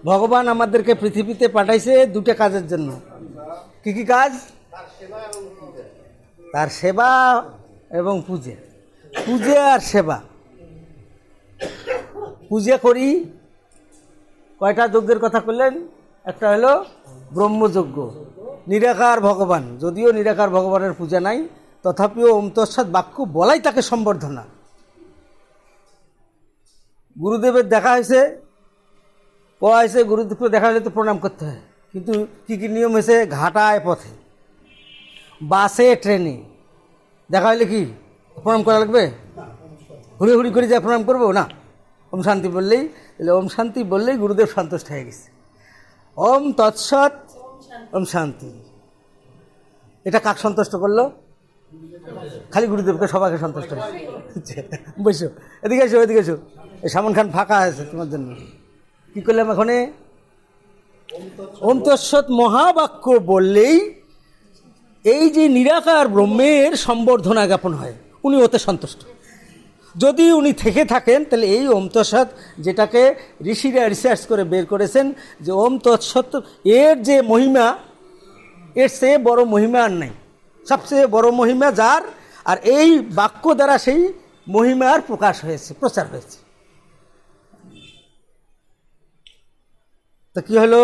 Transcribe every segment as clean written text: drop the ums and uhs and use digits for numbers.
ভগবান আমাদেরকে পৃথিবীতে পাঠাইছে দুটো কাজের জন্য। কি কি কাজ? তার সেবা এবং পূজা। পূজা আর সেবা। পূজা করি, কয়টা যজ্ঞের কথা বললেন? একটা হলো ব্রহ্মযজ্ঞ, নিরাকার ভগবান। যদিও নিরাকার ভগবানের পূজা নাই, তথাপিও ওম তৎসৎ বাক্য বলাই তাকে সম্বর্ধনা। গুরুদেবের দেখা হয়েছে, কোয়া হয়েছে, গুরুদেবকে দেখা হলে তো প্রণাম করতে হয়, কিন্তু কী কী নিয়ম হয়েছে? ঘাটায়, পথে, বাসে, ট্রেনে দেখা হলে কি প্রণাম করা লাগবে? হুড়ি হুড়ি করে যা প্রণাম করবো না? ওম শান্তি বললেই, তাহলে ওম শান্তি বললেই গুরুদেব সন্তুষ্ট হয়ে গেছে। ওম তৎসৎ ওম শান্তি, এটা কাক সন্তুষ্ট করলো? খালি গুরুদেবকে, সবাইকে সন্তুষ্ট হয়েছে। বসো, এদিকে এসো, এদিকে এসো, এই সামন খান ফাঁকা আছে তোমার জন্য। কী করলাম এখানে? ওম তৎসৎ মহাবাক্য বললেই এই যে নিরাকার ব্রহ্মের সম্বর্ধনা জ্ঞাপন হয়, উনি ওতে সন্তুষ্ট। যদি উনি থেকে থাকেন তাহলে এই ওম তৎসৎ, যেটাকে ঋষিরা রিসার্চ করে বের করেছেন যে ওম তৎসৎ এর যে মহিমা, এর চেয়ে বড় মহিমা আর নাই। সবচেয়ে বড় মহিমা যার, আর এই বাক্য দ্বারা সেই মহিমার প্রকাশ হয়েছে, প্রচার হয়েছে। তো কি হলো?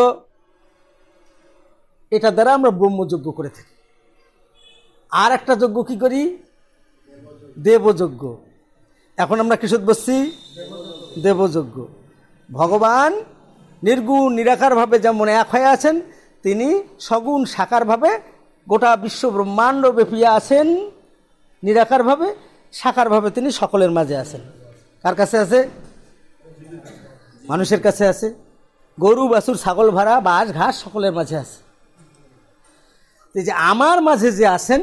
এটা দ্বারা আমরা ব্রহ্মযজ্ঞ করে থাকি। আর একটা যজ্ঞ কি করি? দেবযজ্ঞ। এখন আমরা কিসত বসছি? দেবযজ্ঞ। ভগবান নির্গুণ নিরাকারভাবে যেমন এক হয়ে আছেন, তিনি সগুণ সাকারভাবে গোটা বিশ্ব ব্রহ্মাণ্ড ব্যাপিয়া আছেন। নিরাকারভাবে, সাকারভাবে তিনি সকলের মাঝে আছেন। কার কাছে আছে? মানুষের কাছে আছে। গরু, বাছুর, ছাগল, ভেড়া, বাঁশ, ঘাস সকলের মাঝে আছে। এই যে আমার মাঝে যে আছেন,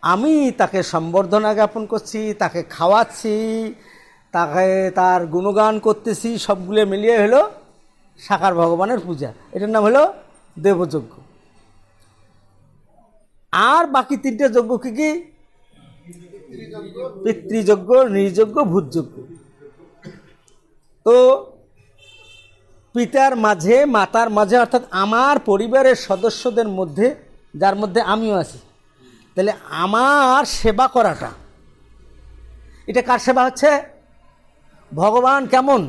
আমি তাকে সম্বর্ধনা জ্ঞাপন করছি, তাকে খাওয়াচ্ছি, তাকে তার গুণগান করতেছি, সবগুলো মিলিয়ে হলো সাকার ভগবানের পূজা। এটার নাম হলো দেবযজ্ঞ। আর বাকি তিনটে যজ্ঞ কি কি? পিতৃযজ্ঞ, নৃযজ্ঞ, ভূতযজ্ঞ। তো পিতার মাঝে, মাতার মাঝে, অর্থাৎ আমার পরিবারের সদস্যদের মধ্যে, যার মধ্যে আমিও আছি, তাহলে আমার সেবা করাটা, এটা কার সেবা হচ্ছে? ভগবান কেমন?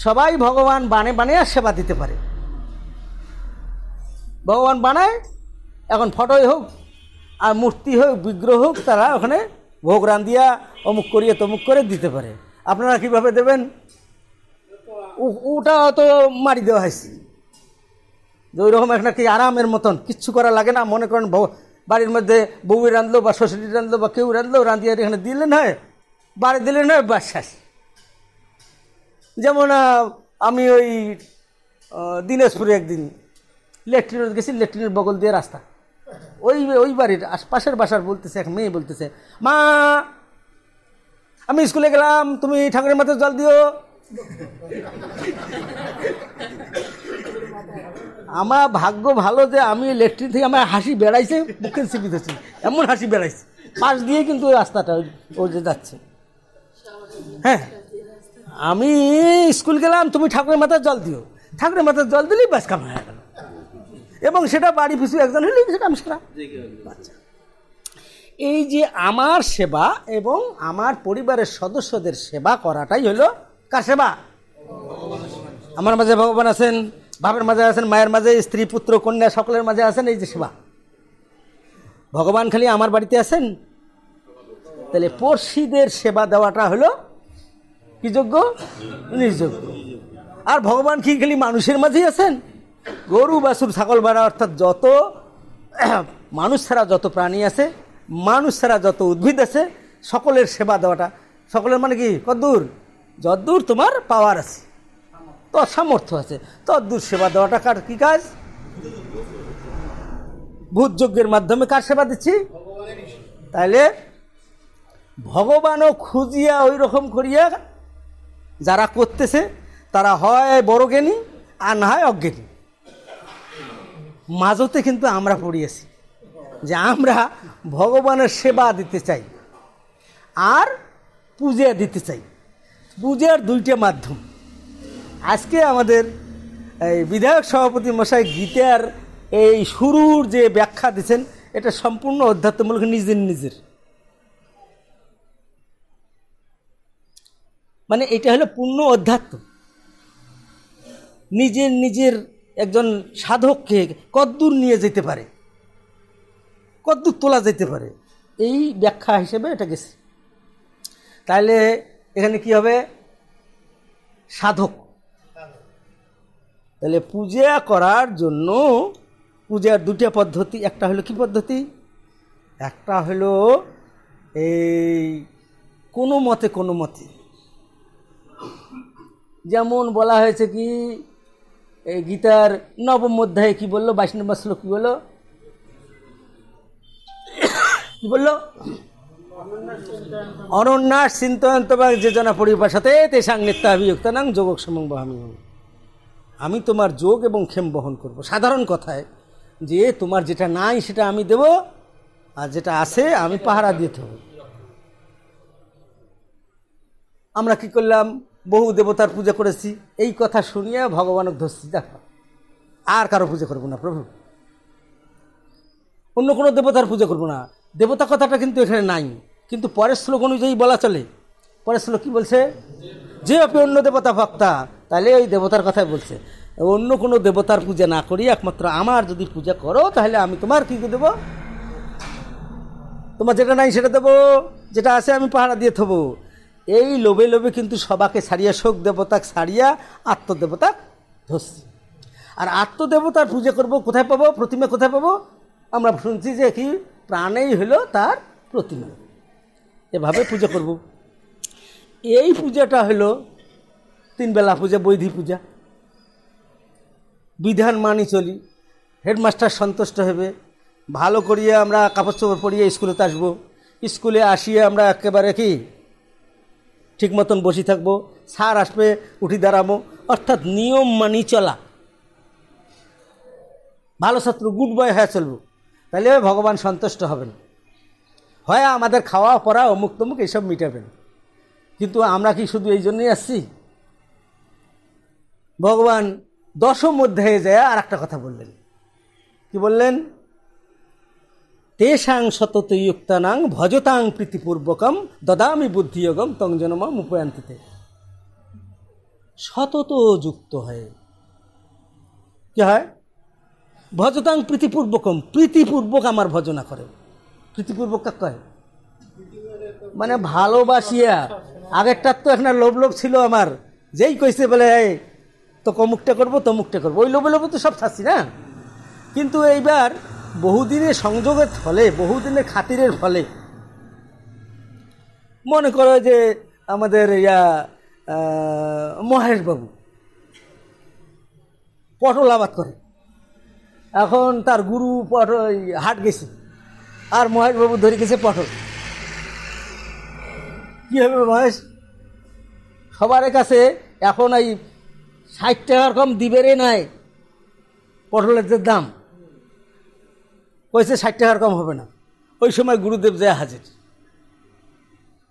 সবাই ভগবান বানে আর সেবা দিতে পারে। ভগবান বানায়, এখন ফটোই হোক আর মূর্তি হোক, বিগ্রহ হোক, তারা ওখানে ভোগ রান্ধিয়া অমুক করিয়ে তমুক করে দিতে পারে। আপনারা কিভাবে দেবেন? ওটা তো মারি দেওয়া হয়েছে, যে ওই রকম একটা কি আরামের মতন, কিচ্ছু করা লাগে না। মনে করেন বাড়ির মধ্যে বউ রাঁধলো বা শ্বশুরি রাঁধলো বা কেউ রাঁধলো, রাঁধিয়ে এখানে দিলেন হয়, বাড়ি দিলেন হয়, বাস শেষ। যেমন আমি ওই দিনাজপুরে একদিন ল্যাট্রিন গেছি, ল্যাট্রিনের বগল দিয়ে রাস্তা, ওই বাড়ির আশপাশের বাসার বলতেছে, এক মেয়ে বলতেছে, মা আমি স্কুলে গেলাম, তুমি ঠাকুরের মাথায় জল দিও। আমার ভাগ্য ভালো যে আমি ল্যাট্রিন থেকে আমার হাসি বেড়াইছে, বুকের চিপি ধরছি, এমন হাসি বেড়াইছে, পাশ দিয়ে কিন্তু ওই রাস্তাটা ও যে যাচ্ছে। হ্যাঁ, আমি স্কুল গেলাম, তুমি ঠাকুরের মাথায় জল দিও। ঠাকুরের মাথায় জল দিলেই ব্যাস কাম হয়ে গেল, এবং সেটা বাড়ি পিছু একজন হলেই সেটা আমি সেটা। আচ্ছা, এই যে আমার সেবা এবং আমার পরিবারের সদস্যদের সেবা করাটাই হলো কার সেবা? আমার মাঝে ভগবান আছেন, বাপের মাঝে আছেন, মায়ের মাঝে, স্ত্রী, পুত্র, কন্যা সকলের মাঝে আছেন। এই যে সেবা, ভগবান খালি আমার বাড়িতে আছেন, তাহলে পড়শিদের সেবা দেওয়াটা হলো কি যোগ্য? নির্যোগ্য। আর ভগবান কি খালি মানুষের মাঝেই আছেন? গরু, বাছুর, ছাগল, ভেড়া, অর্থাৎ যত মানুষ ছাড়া যত প্রাণী আছে, মানুষ ছাড়া যত উদ্ভিদ আছে, সকলের সেবা দেওয়াটা, সকলের মানে কি? কদ্দূর? যদ্দূর তোমার পাওয়ার আছে, তোর সামর্থ্য আছে, তদ্দূর সেবা দেওয়াটা কার কি কাজ? ভূত যজ্ঞের মাধ্যমে কার সেবা দিচ্ছি? তাইলে ভগবানও খুঁজিয়া ওই রকম করিয়া যারা করতেছে, তারা হয় বড় জ্ঞানী আর না হয় অজ্ঞানী। মাঝতে কিন্তু আমরা পড়িয়েছি যে আমরা ভগবানের সেবা দিতে চাই আর পূজা দিতে চাই। পূজার দুইটা মাধ্যম। আজকে আমাদের এই বিধায়ক সভাপতি মশাই গীতার এই শুরুর যে ব্যাখ্যা দিচ্ছেন এটা সম্পূর্ণ অধ্যাত্মমূলক, নিজের মানে এটা হলো পূর্ণ অধ্যাত্ম। নিজের একজন সাধককে কদ্দূর নিয়ে যেতে পারে, কদ্দূর তোলা যেতে পারে, এই ব্যাখ্যা হিসেবে এটা গেছে। তাহলে এখানে কি হবে? সাধক। তাহলে পূজা করার জন্য পূজার দুটো পদ্ধতি। একটা হলো কি পদ্ধতি? একটা হলো এই কোনো মতে, যেমন বলা হয়েছে কি এই গীতার নবম অধ্যায়ে কি বললো, 22 নম্বর শ্লোক কি বললো? অনন্যাস চিন্তয়ন্ত বা যে জনা পরিভাষাতে তেষাং নিত্যাভিযুক্তানাং যোগক্ষেমং বহামি। আমি তোমার যোগ এবং ক্ষেম বহন করব। সাধারণ কথায় যে তোমার যেটা নাই সেটা আমি দেব, আর যেটা আছে আমি পাহারা দিতে হবে। আমরা কি করলাম? বহু দেবতার পূজা করেছি, এই কথা শুনিয়া ভগবানকে ধরছি, দেখো আর কারো পূজা করবো না প্রভু, অন্য কোনো দেবতার পূজা করবো না। দেবতা কথাটা কিন্তু এখানে নাই, কিন্তু পরের শ্লোক অনুযায়ী বলা চলে। পরের শ্লোক কি বলছে? যে আপনি অন্য দেবতা ভক্তা, তাহলে ওই দেবতার কথাই বলছে। অন্য কোনো দেবতার পূজা না করি একমাত্র আমার যদি পূজা করো, তাহলে আমি তোমার কী দেবো? তোমার যেটা নাই সেটা দেবো, যেটা আছে আমি পাহারা দিয়ে থবো। এই লোভে কিন্তু সবাকে ছাড়িয়া, শোক দেবতা ছাড়িয়া আত্মদেবতা ধরছি। আর আত্মদেবতার পূজা করব কোথায় পাবো? প্রতিমা কোথায় পাবো? আমরা শুনছি যে কি প্রাণেই হলো তার প্রতিমা, এভাবে পূজা করব। এই পূজাটা হলো 3 বেলা পূজা, বৈধি পূজা। বিধান মানি চলি, হেডমাস্টার সন্তুষ্ট হবে, ভালো করিয়ে আমরা কাপড় চোপড় পরিয়ে স্কুলেতে আসবো, স্কুলে আসিয়ে আমরা একেবারে কি ঠিক মতন বসে থাকবো, স্যার আসবে উঠি দাঁড়াবো, অর্থাৎ নিয়ম মানি চলা, ভালো ছাত্র, গুড বয় হয়ে চলবো। তাহলে ভগবান সন্তুষ্ট হবেন, হয় আমাদের খাওয়া পড়া অমুক তমুক এইসব মিটাবেন। কিন্তু আমরা কি শুধু এই জন্যই আসছি? ভগবান 10ম অধ্যায়ে যায় আর একটা কথা বললেন। কি বললেন? তেষাং সততযুক্তানাং ভজতাং প্রীতিপূর্বকম দদামি বুদ্ধিযোগম তং জনমম উপয়ান্তিতে। সতত যুক্ত হয় কি হয়? ভজতাং প্রীতিপূর্বকম, প্রীতিপূর্বক আমার ভজনা করে। প্রীতিপূর্বক কাক কয়? মানে ভালোবাসিয়া। আগেরটার তো একটা লোভ ছিল আমার, যেই কইছে বলে তো কমুকটা করবো তমুকটা করবো, ওই লোভে তো সব থাকছি না। কিন্তু এইবার বহুদিনের সংযোগের ফলে, বহুদিনের খাতিরের ফলে, মনে করো যে আমাদের মহেশবাবু পটল আবাদ করে, এখন তার গুরু পটল হাট গেছে, আর মহেশবাবু ধরে গেছে পটল। কী হবে মহেশ? সবার কাছে এখন এই 60 টাকার কম দিবে রে নাই পটলের যে দাম, কইছে 60 টাকার কম হবে না। ওই সময় গুরুদেব যায় হাজির,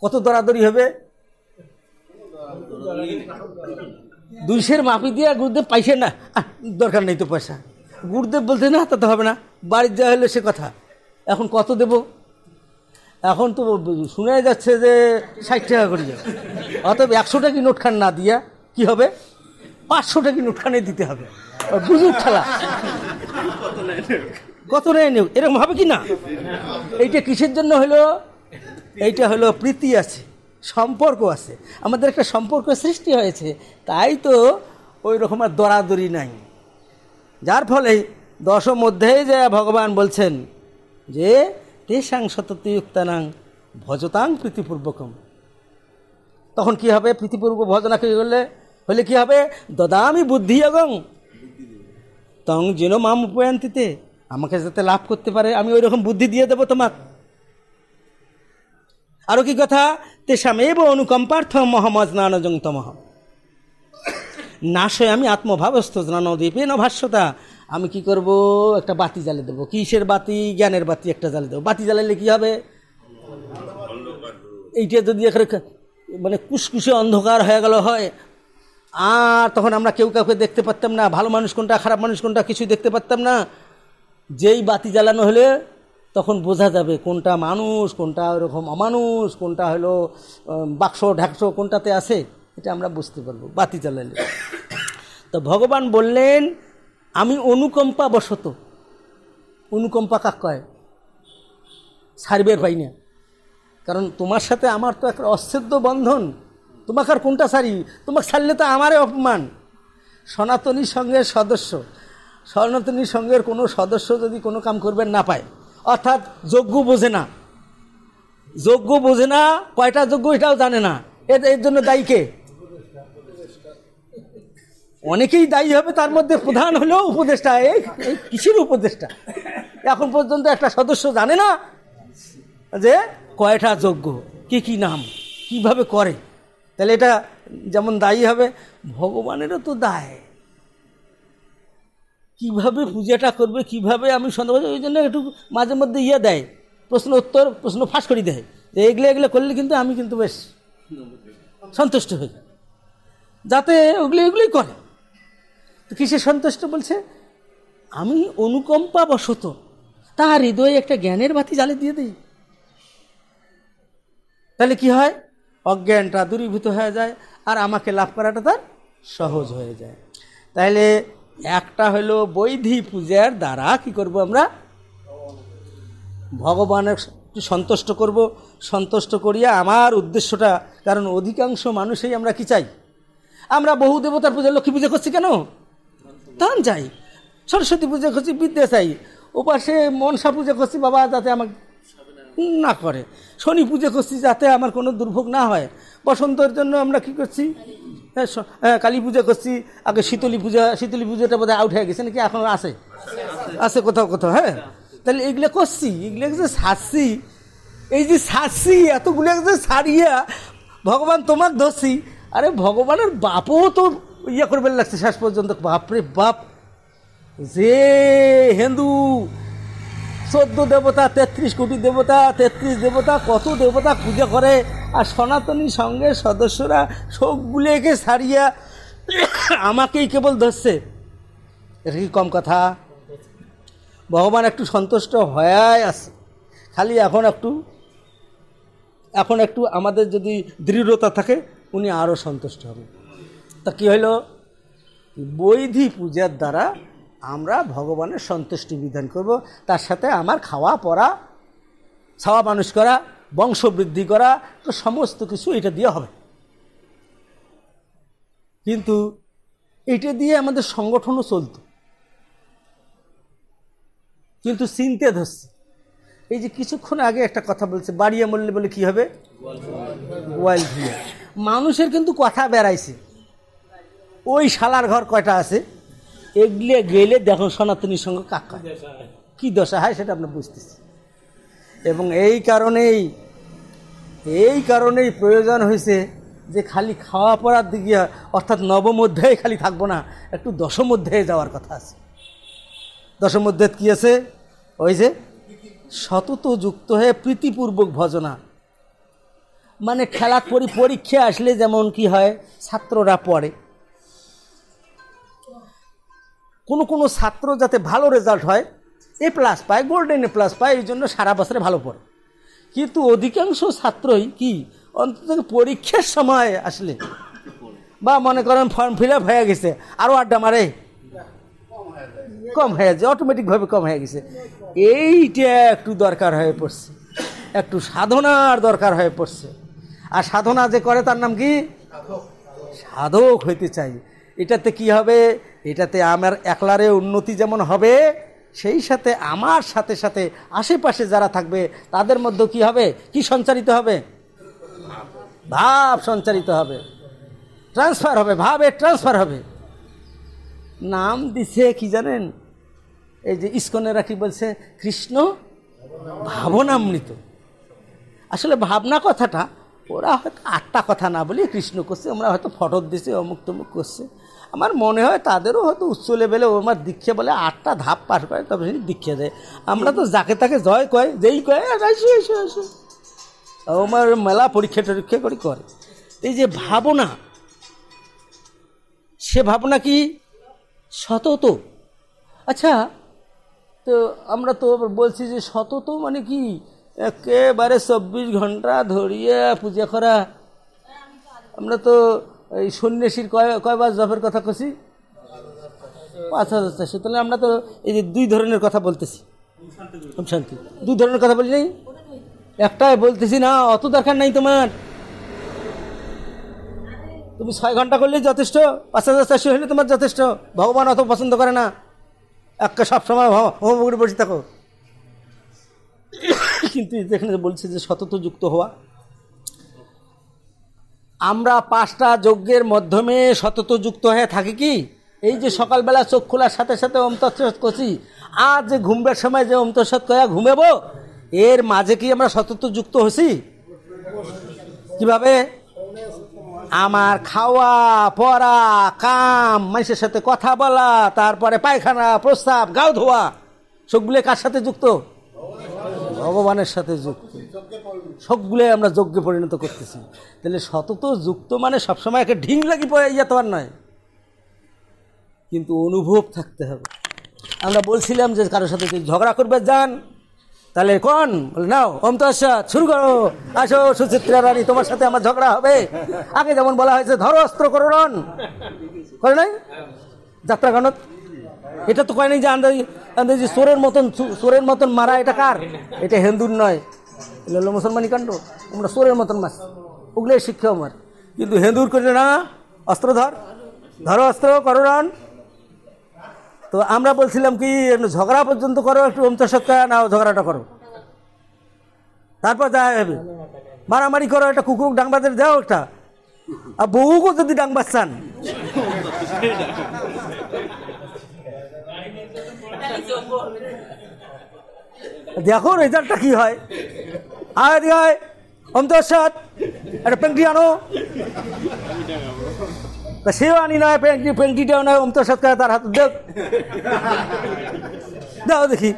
কত দরাদরি হবে? 200 মাপি দিয়ে গুরুদেব পাইছে না, দরকার নেই তো পয়সা। গুরুদেব বলতে না তাতে হবে না, বাড়ির যাওয়া হলে সে কথা। এখন কত দেব? এখন তো শুনে যাচ্ছে যে 60 টাকা করে যাবে, অতএব 100 টাকি নোটখান না দিয়া কি হবে? 500 টাকি নোটখানে দিতে হবে। বুঝুক খেলা, কত নেয় নেই, এরকম হবে কি না? এইটা কিসের জন্য হলো? এইটা হলো প্রীতি আছে, সম্পর্ক আছে, আমাদের একটা সম্পর্ক সৃষ্টি হয়েছে, তাই তো ওই রকম আর দরাদরি নাই। যার ফলে 10ম অধ্যায়ে যে ভগবান বলছেন যে তেষাং সততযুক্তানাং ভজতাং প্রীতিপূর্বকম। তখন কি হবে? প্রীতিপূর্বক ভজনা হলে কি হবে? দদামি বুদ্ধিযোগং তং যেন মাম উপয়ান্তিতে, আমাকে যাতে লাভ করতে পারে আমি ওই রকম বুদ্ধি দিয়ে দেবো তোমার। আরও কি কথা? তেষামেব অনুকম্পার্থ মহামজ্ঞানজং তমঃ নাশয় আমি আত্মভাবস্থ জ্ঞানদীপে ন ভাষ্যতা। আমি কি করব? একটা বাতি জ্বালে দেবো। কিসের বাতি? জ্ঞানের বাতি একটা জ্বালে দেবো। বাতি জ্বালালে কি হবে? এইটা যদি মানে কুসকুসে অন্ধকার হয়ে গেল হয়, আর তখন আমরা কেউ কাউকে দেখতে পারতাম না, ভালো মানুষ কোনটা খারাপ মানুষ কোনটা কিছুই দেখতে পারতাম না। যেই বাতি জ্বালানো হলে তখন বোঝা যাবে কোনটা মানুষ, কোনটা ওরকম অমানুষ, কোনটা হলো বাক্স ঢাকস কোনটাতে আছে, এটা আমরা বুঝতে পারবো বাতি জ্বালালে। তো ভগবান বললেন আমি অনুকম্পা বশত, অনুকম্পা কাক কয়, ছাড়বের পাই না, কারণ তোমার সাথে আমার তো একটা অচ্ছেদ্য বন্ধন, তোমাকে আর কোনটা ছাড়ি, তোমাকে ছাড়লে তো আমারে অপমান। সনাতনী সংঘের সদস্য, সনাতনী সংঘের কোনো সদস্য যদি কোনো কাম করবেন না পায়, অর্থাৎ যজ্ঞ বোঝে না, যজ্ঞ বোঝে না, কয়টা যজ্ঞ এটাও জানে না, এর জন্য দায়ী কে? অনেকেই দায়ী হবে, তার মধ্যে প্রধান হলো উপদেষ্টা। এই কিসের উপদেষ্টা? এখন পর্যন্ত একটা সদস্য জানে না যে কয়টা যজ্ঞ, কি নাম, কিভাবে করে। তাহলে এটা যেমন দায়ী হবে, ভগবানেরও তো দায়, কিভাবে পূজাটা করবে, কিভাবে আমি সন্দেহ। ওই জন্য একটু মাঝে মধ্যে দেয়, প্রশ্ন উত্তর, প্রশ্ন ফাঁস করে দেয় যে এগুলো করলে কিন্তু আমি কিন্তু বেশ সন্তুষ্ট হই, যাতে এগুলোই করে। তো কিসে সন্তুষ্ট বলছে? আমি অনুকম্পা বশত তার হৃদয়ে একটা জ্ঞানের বাতি জ্বালে দিয়ে দিই। তাহলে কি হয়? অজ্ঞানটা দূরীভূত হয়ে যায়, আর আমাকে লাভ করাটা তার সহজ হয়ে যায়। তাহলে একটা হলো বৈধি পূজার দ্বারা কি করব? আমরা ভগবানের সন্তুষ্ট করব, সন্তুষ্ট করিয়া আমার উদ্দেশ্যটা, কারণ অধিকাংশ মানুষই আমরা কি চাই? আমরা বহু দেবতার পূজা, লক্ষ্মী পূজা করছি কেন? ধন চাই। সরস্বতী পূজা করছি, বিদ্যা চাই। ওপাশে মনসা পূজা করছি বাবা যাতে আমাকে না করে, শনি পূজা করছি যাতে আমার কোনো দুর্ভোগ না হয়। বসন্তের জন্য আমরা কি করছি? কালী পূজা করছি, আগে শীতলী পূজাটা বোধহয় আউট হয়ে গেছে নাকি, এখন আছে কোথাও কোথাও। হ্যাঁ, তাহলে এগুলো করছি, এগুলো যে ছাড়ছি, এই যে ছাড়ছি, এতগুলো যে ছাড়িয়া ভগবান তোমাকে ধরছি। আরে ভগবানের বাপও তো করবে লাগছে শেষ পর্যন্ত। বাপরে বাপ, যে হিন্দু 14 দেবতা, 33 কোটি দেবতা, 33 দেবতা, কত দেবতা পূজা করে, আর সনাতনী সংঘের সদস্যরা সবগুলোকে ছাড়িয়া আমাকেই কেবল ধরছে। এটা কি কম কথা? ভগবান একটু সন্তুষ্ট হয়ে আছে, খালি এখন একটু আমাদের যদি দৃঢ়তা থাকে, উনি আরও সন্তুষ্ট হবেন। তা কি হইল? বৈধি পূজার দ্বারা আমরা ভগবানের সন্তুষ্টি বিধান করব, তার সাথে আমার খাওয়া পরা, ছাওয়া মানুষ করা, বংশ বৃদ্ধি করা, তো সমস্ত কিছু এটা দিয়ে হবে। কিন্তু এটা দিয়ে আমাদের সংগঠনও চলত, কিন্তু চিনতে ধরছে। এই যে কিছুক্ষণ আগে একটা কথা বলছে, বাড়িয়া মরলে বলে কি হবে? গোয়াল ধুয়ে। মানুষের কিন্তু কথা বেড়াইছে, ওই শালার ঘর কয়টা আছে, এগুলো গেলে দেখো সনাতনীর সঙ্গে কাকা কি দশা হয় সেটা আমরা বুঝতেছি। এবং এই কারণেই প্রয়োজন হয়েছে যে খালি খাওয়া পড়ার দিকে, অর্থাৎ নবম অধ্যায়ে খালি থাকবো না, একটু দশম অধ্যায়ে যাওয়ার কথা আছে। দশম অধ্যায় কি আছে? ওই যে সতত যুক্ত হয়ে প্রীতিপূর্বক ভজনা, মানে খেলার পরীক্ষা আসলে যেমন কি হয়, ছাত্ররা পড়ে, কোনো ছাত্র যাতে ভালো রেজাল্ট হয়, A+ পায়, গোল্ডেন A+ পায়, এই জন্য সারা বছরে ভালো পড়ে। কিন্তু অধিকাংশ ছাত্রই কি অন্তত পরীক্ষার সময় আসলে, বা মনে করেন ফর্ম ফিল আপ হয়ে গেছে, আরও আড্ডা মারে, কম হয়ে যায়, অটোমেটিকভাবে কম হয়ে গেছে। এইটা একটু দরকার হয়ে পড়ছে, একটু সাধনার দরকার হয়ে পড়ছে। আর সাধনা যে করে তার নাম কি? সাধক হইতে চাই। এটাতে কি হবে? এটাতে আমার একলারে উন্নতি যেমন হবে, সেই সাথে আমার সাথে সাথে আশেপাশে যারা থাকবে তাদের মধ্যে কি হবে? কি সঞ্চারিত হবে? ভাব সঞ্চারিত হবে, ট্রান্সফার হবে, ভাবের ট্রান্সফার হবে। নাম দিছে কি জানেন? এই যে ইস্কনেরা কি বলছে? কৃষ্ণ ভাবনামৃত। আসলে ভাবনা কথাটা ওরা হয়তো 8টা কথা না বলি কৃষ্ণ করছে, আমরা হয়তো ফটো দিছে, অমুক তমুক করছে। আমার মনে হয় তাদেরও হয়তো উচ্চ লেভেলে আমার দীক্ষা বলে 8টা ধাপ পাস করে তবে সেই দীক্ষা দেয়। আমরা তো যাকে তাকে জয় কয়, যেই কয় এসো আমার মেলা পরীক্ষা টরীক্ষা করে। এই যে ভাবনা, সে ভাবনা কি সতত। আচ্ছা, তো আমরা তো বলছি যে সতত মানে কি একেবারে 24 ঘন্টা ধরিয়ে পূজা করা। আমরা তো এই সন্ন্যাসীর কয়বার জপের কথা কছি? 5400। তাহলে আমরা তো এই যে 2 ধরনের কথা বলতেছি। ওম শান্তি 2 ধরনের কথা বলি নাই, একটাই বলতেছি না। অত দরকার নাই তোমার, তুমি 6 ঘন্টা করলেই যথেষ্ট, 5400 হলে তোমার যথেষ্ট। ভগবান অত পছন্দ করে না একটা সবসময় হোম করে বসে থাকো। কিন্তু যেখানে বলছে যে সতত যুক্ত হওয়া, আমরা 5টা যজ্ঞের মাধ্যমে সতত যুক্ত হয়ে থাকি কি? এই যে সকালবেলা চোখ খোলার সাথে সাথে ওম তৎসৎ করছি, আর যে ঘুমবার সময় যে ওম তৎসৎ কয়া ঘুমেবো, এর মাঝে কি আমরা সতত যুক্ত হছি? কিভাবে? আমার খাওয়া পড়া কাম, মানুষের সাথে কথা বলা, তারপরে পায়খানা প্রস্রাব গাও ধোয়া, সবগুলো কার সাথে যুক্ত? ভগবানের সাথে যুক্ত। সবগুলো আমরা যজ্ঞে পরিণত করতেছি। তাহলে সতত যুক্ত মানে সবসময় একে ঢিং লাগি পড়ে যেতে পার নয়, কিন্তু অনুভব থাকতে হবে। আমরা বলছিলাম যে কারোর সাথে যদি ঝগড়া করবে যান, তাহলে কোন বলে নাও ওম তৎসৎ শুরু করো, আসো সুচিত্রা রানী, তোমার সাথে আমার ঝগড়া হবে। আগে যেমন বলা হয়েছে ধরো অস্ত্র করো রণ, করে নাই যাত্রা গানত? এটা তো কয় নাই যে আন্দাজি চোরের মতন মারা, এটা কার? এটা হিন্দুর নয়, এটা হলো মুসলমানি কাণ্ড। আমরা চোরের মতন মাছ, ওগুলোই শিক্ষা আমার। কিন্তু হিন্দুর করে না, অস্ত্র ধরো অস্ত্র করো রণ। তো আমরা বলছিলাম কি ঝগড়া পর্যন্ত করো, একটু ওম তৎসৎ নাও, ঝগড়াটা করো, তারপর যা হবে মারামারি করো, একটা কুকুর ডাংবাজের দাও একটা, আর বউকে যদি ডাংবাজ চান দেখো রেজাল্টটা কি হয়। আয় দিঘায় ওম তৎসৎ, একটা পেঙ্কি আনো, তা সেও আনি নয়, পেঙ্কিটাও নয়, ওম তৎসৎ তার হাতে দাও দেখি।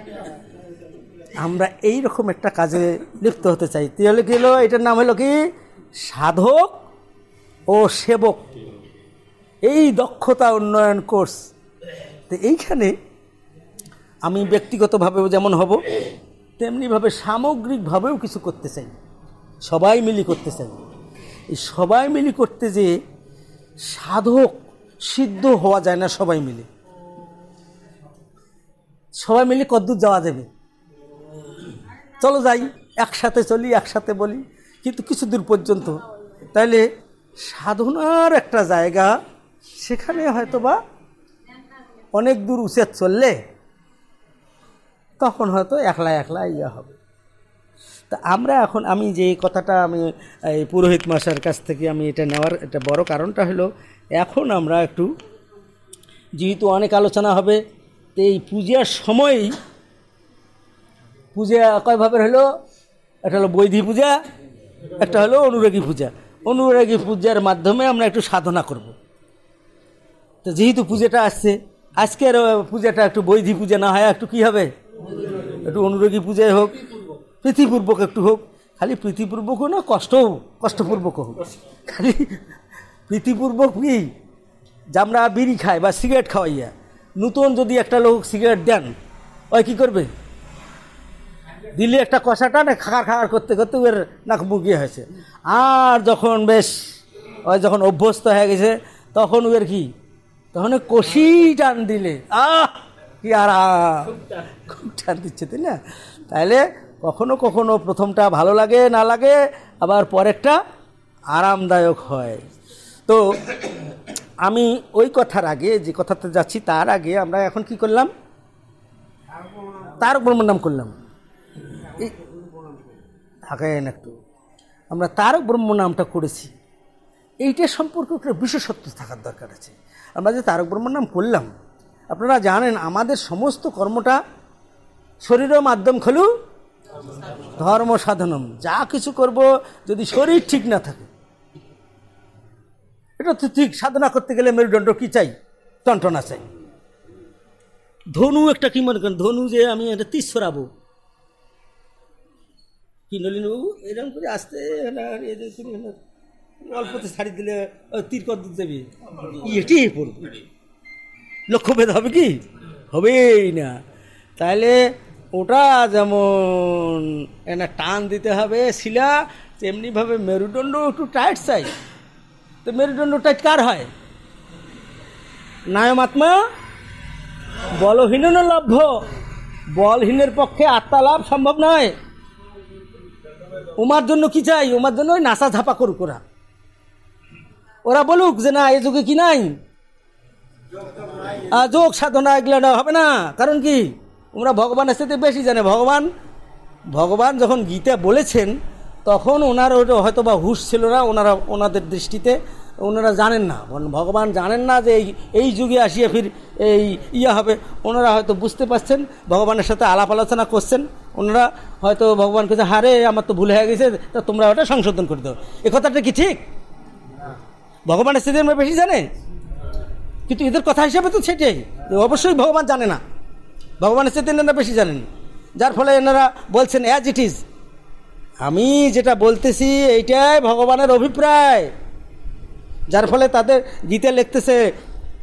আমরা এইরকম একটা কাজে লিপ্ত হতে চাই। তাহলে কি হলো? এটার নাম হলো কি সাধক ও সেবক, এই দক্ষতা উন্নয়ন কোর্স। তো এইখানে আমি ব্যক্তিগতভাবেও যেমন হব, তেমনিভাবে সামগ্রিকভাবেও কিছু করতে চাই, সবাই মিলি করতে চাই। এই সবাই মিলি করতে যে সাধক সিদ্ধ হওয়া যায় না। সবাই মিলে কদ্দূর যাওয়া যাবে? চলো যাই, একসাথে চলি, একসাথে বলি, কিন্তু কিছু দূর পর্যন্ত। তাইলে সাধনার একটা জায়গা, সেখানে হয়তো বা অনেক দূর উচিত চললে তখন হয়তো একলা ইয়া হবে। তা আমরা এখন, আমি যে কথাটা আমি এই পুরোহিত মশাইয়ের কাছ থেকে আমি এটা নেওয়ার একটা বড় কারণটা হলো, এখন আমরা একটু যেহেতু অনেক আলোচনা হবে, তো এই পূজার সময়ই পূজা কয়ভাবে হলো? একটা হলো বৈধি পূজা, একটা হলো অনুরাগী পূজা। অনুরাগী পূজার মাধ্যমে আমরা একটু সাধনা করব। তো যেহেতু পূজাটা আসছে, আজকের পূজাটা একটু বৈধি পূজা না হয় একটু কি হবে, একটু অনুরাগী পূজায় হোক, প্রীতিপূর্বক একটু হোক। খালি প্রীতিপূর্বকও না, কষ্টপূর্বকও হোক। খালি প্রীতিপূর্বক কি, যে আমরা বিড়ি খাই বা সিগারেট খাওয়াইয়া, নতুন যদি একটা লোক সিগারেট দেন, ওই কী করবে? দিল্লি একটা কষাটা না খাড় করতে করতে ওর নাক মুগিয়ে হয়েছে। আর যখন বেশ ওই যখন অভ্যস্ত হয়ে গেছে, তখন ওর কি, তখন কষি টান দিলে কি আরাম, খুব টান দিচ্ছে, তাই না? তাইলে কখনো কখনো প্রথমটা ভালো লাগে না লাগে, আবার পরেরটা আরামদায়ক হয়। তো আমি ওই কথার আগে, যে কথাতে যাচ্ছি তার আগে, আমরা এখন কি করলাম? তারক ব্রহ্মর নাম করলাম। থাকেন একটু, আমরা তারক ব্রহ্ম নামটা করেছি, এইটা সম্পর্কে একটা বিশেষত্ব থাকার দরকার আছে। আমরা যে তারক ব্রহ্মর নাম করলাম, আপনারা জানেন আমাদের সমস্ত কর্মটা শরীর মাধ্যম খলু ধর্ম সাধনম। যা কিছু করব, যদি শরীর ঠিক না থাকে, এটা তো ঠিক, সাধনা করতে গেলে মেরুদণ্ড কি চাই? টনটনা চাই। ধনু একটা কি মনে করেন, ধনু যে আমি একটা তীর ছড়াবো, কি নলিনবাবু এরকম করে আসতে অল্পতে ছাড়ি দিলে তীর কত দেবে, এটি পড়বে, লক্ষ্যভেদ হবে কি? হবেই না। তাহলে ওটা যেমন এনে টান দিতে হবে শিলা, তেমনিভাবে মেরুদণ্ড একটু টাইট চাই। তো মেরুদণ্ড টাইট কার হয়? নায়মাত্মা বলহীন লভ্য, বলহীনের পক্ষে আত্মা লাভ সম্ভব নয়। উমার জন্য কি চাই? উমার জন্য ওই নাসা ঝাপা করুক, ওরা বলুক যে না এই যুগে কি নাই, যোগ সাধনা এগুলো হবে না। কারণ কি? ওরা ভগবানের সাথে বেশি জানে। ভগবান যখন গীতা বলেছেন তখন ওনার হয়তো বা হুঁশ ছিল না, ওনাদের দৃষ্টিতে ওনারা জানেন না, ভগবান জানেন না যে এই যুগে আসিয়া ফির এই হবে। ওনারা হয়তো বুঝতে পারছেন, ভগবানের সাথে আলাপ আলোচনা করছেন, ওনারা হয়তো ভগবান কাছে হারে আমার তো ভুল হয়ে গেছে, তা তোমরা ওটা সংশোধন করে দাও। এ কথাটা কি ঠিক? ভগবানের সাথে আমরা বেশি জানে, কিন্তু এদের কথা হিসাবে তো সেটাই, অবশ্যই ভগবান জানে না, ভগবানের সাথে এনারা বেশি জানেন। যার ফলে এনারা বলছেন অ্যাজ ইট ইজ, আমি যেটা বলতেছি এইটাই ভগবানের অভিপ্রায়। যার ফলে তাদের গীতা লিখতেছে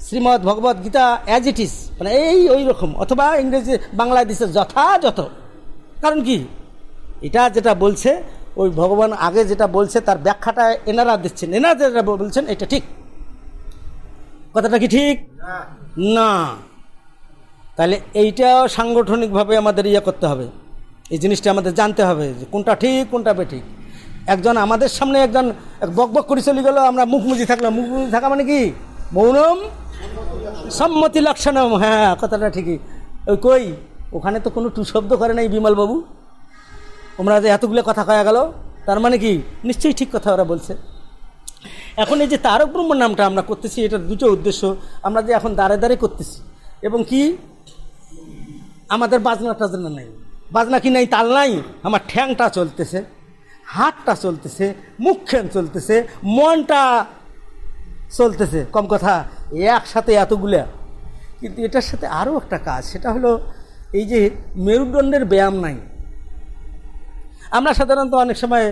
Shrimad Bhagavad Gita as it is, মানে ওই রকম, অথবা ইংরেজি বাংলায় দিচ্ছে যথাযথ। কারণ কি? এটা যেটা বলছে ওই ভগবান আগে যেটা বলছে তার ব্যাখ্যাটা এনারা দিচ্ছেন, এনারা যেটা বলছেন এটা ঠিক। কথাটা কি ঠিক না? তাহলে এইটাও সাংগঠনিকভাবে আমাদের করতে হবে, এই জিনিসটা আমাদের জানতে হবে যে কোনটা ঠিক কোনটা বেঠিক। একজন আমাদের সামনে একজন বকবক করে চলে গেল, আমরা মুখমুজি থাকলাম। মুখমুজি থাকা মানে কি? মৌনম সম্মতি লক্ষণম। হ্যাঁ, কথাটা ঠিকই। কই ওখানে তো কোনো টু শব্দ করে নাই বিমলবাবু, ওরা যে এতগুলো কথা কয়া গেল, তার মানে কি নিশ্চয়ই ঠিক কথা ওরা বলছে। এখন এই যে তারক ব্রহ্ম নামটা আমরা করতেছি, এটার দুটো উদ্দেশ্য। আমরা যে এখন দাঁড়ে দাঁড়ে করতেছি, এবং কি আমাদের বাজনা টাজনা নাই, বাজনা কি নাই, তাল নাই, আমার ঠ্যাংটা চলতেছে, হাতটা চলতেছে, মুখখান চলতেছে, মনটা চলতেছে। কম কথা, একসাথে এতগুলা। কিন্তু এটার সাথে আরও একটা কাজ, সেটা হলো এই যে মেরুদণ্ডের ব্যায়াম নাই। আমরা সাধারণত অনেক সময়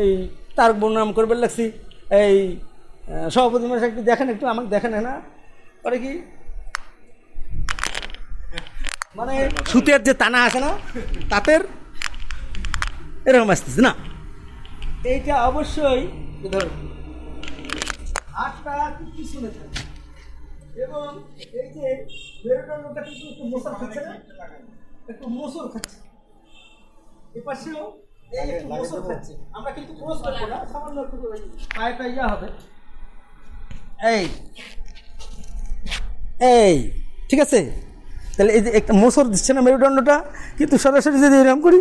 এই তারক বর্ণাম করবে লাগছি, এই সভাপতি মহাশয় একটু দেখেন, একটু আমাকে দেখেন না, পরে কি মানে সুতের যে টানা আছে না, তাঁতের এরকম আসতেছে না। এইটা অবশ্যই হাতটা পিছনে থাকে, এবং এই যে মেরুদণ্ডটা কিন্তু একটু মোচড় খাচ্ছে না, একটু মোচড় খাচ্ছে, এপাশেও এই একটু মোচড় খাচ্ছে। আমরা কিন্তু ক্রস করবো না, সামান্য একটু পায়েটা হবে, এই ঠিক আছে। তাহলে এই যে একটা মোচড় দিচ্ছে না মেরুদণ্ডটা, কিন্তু সরাসরি যদি এরকম করি,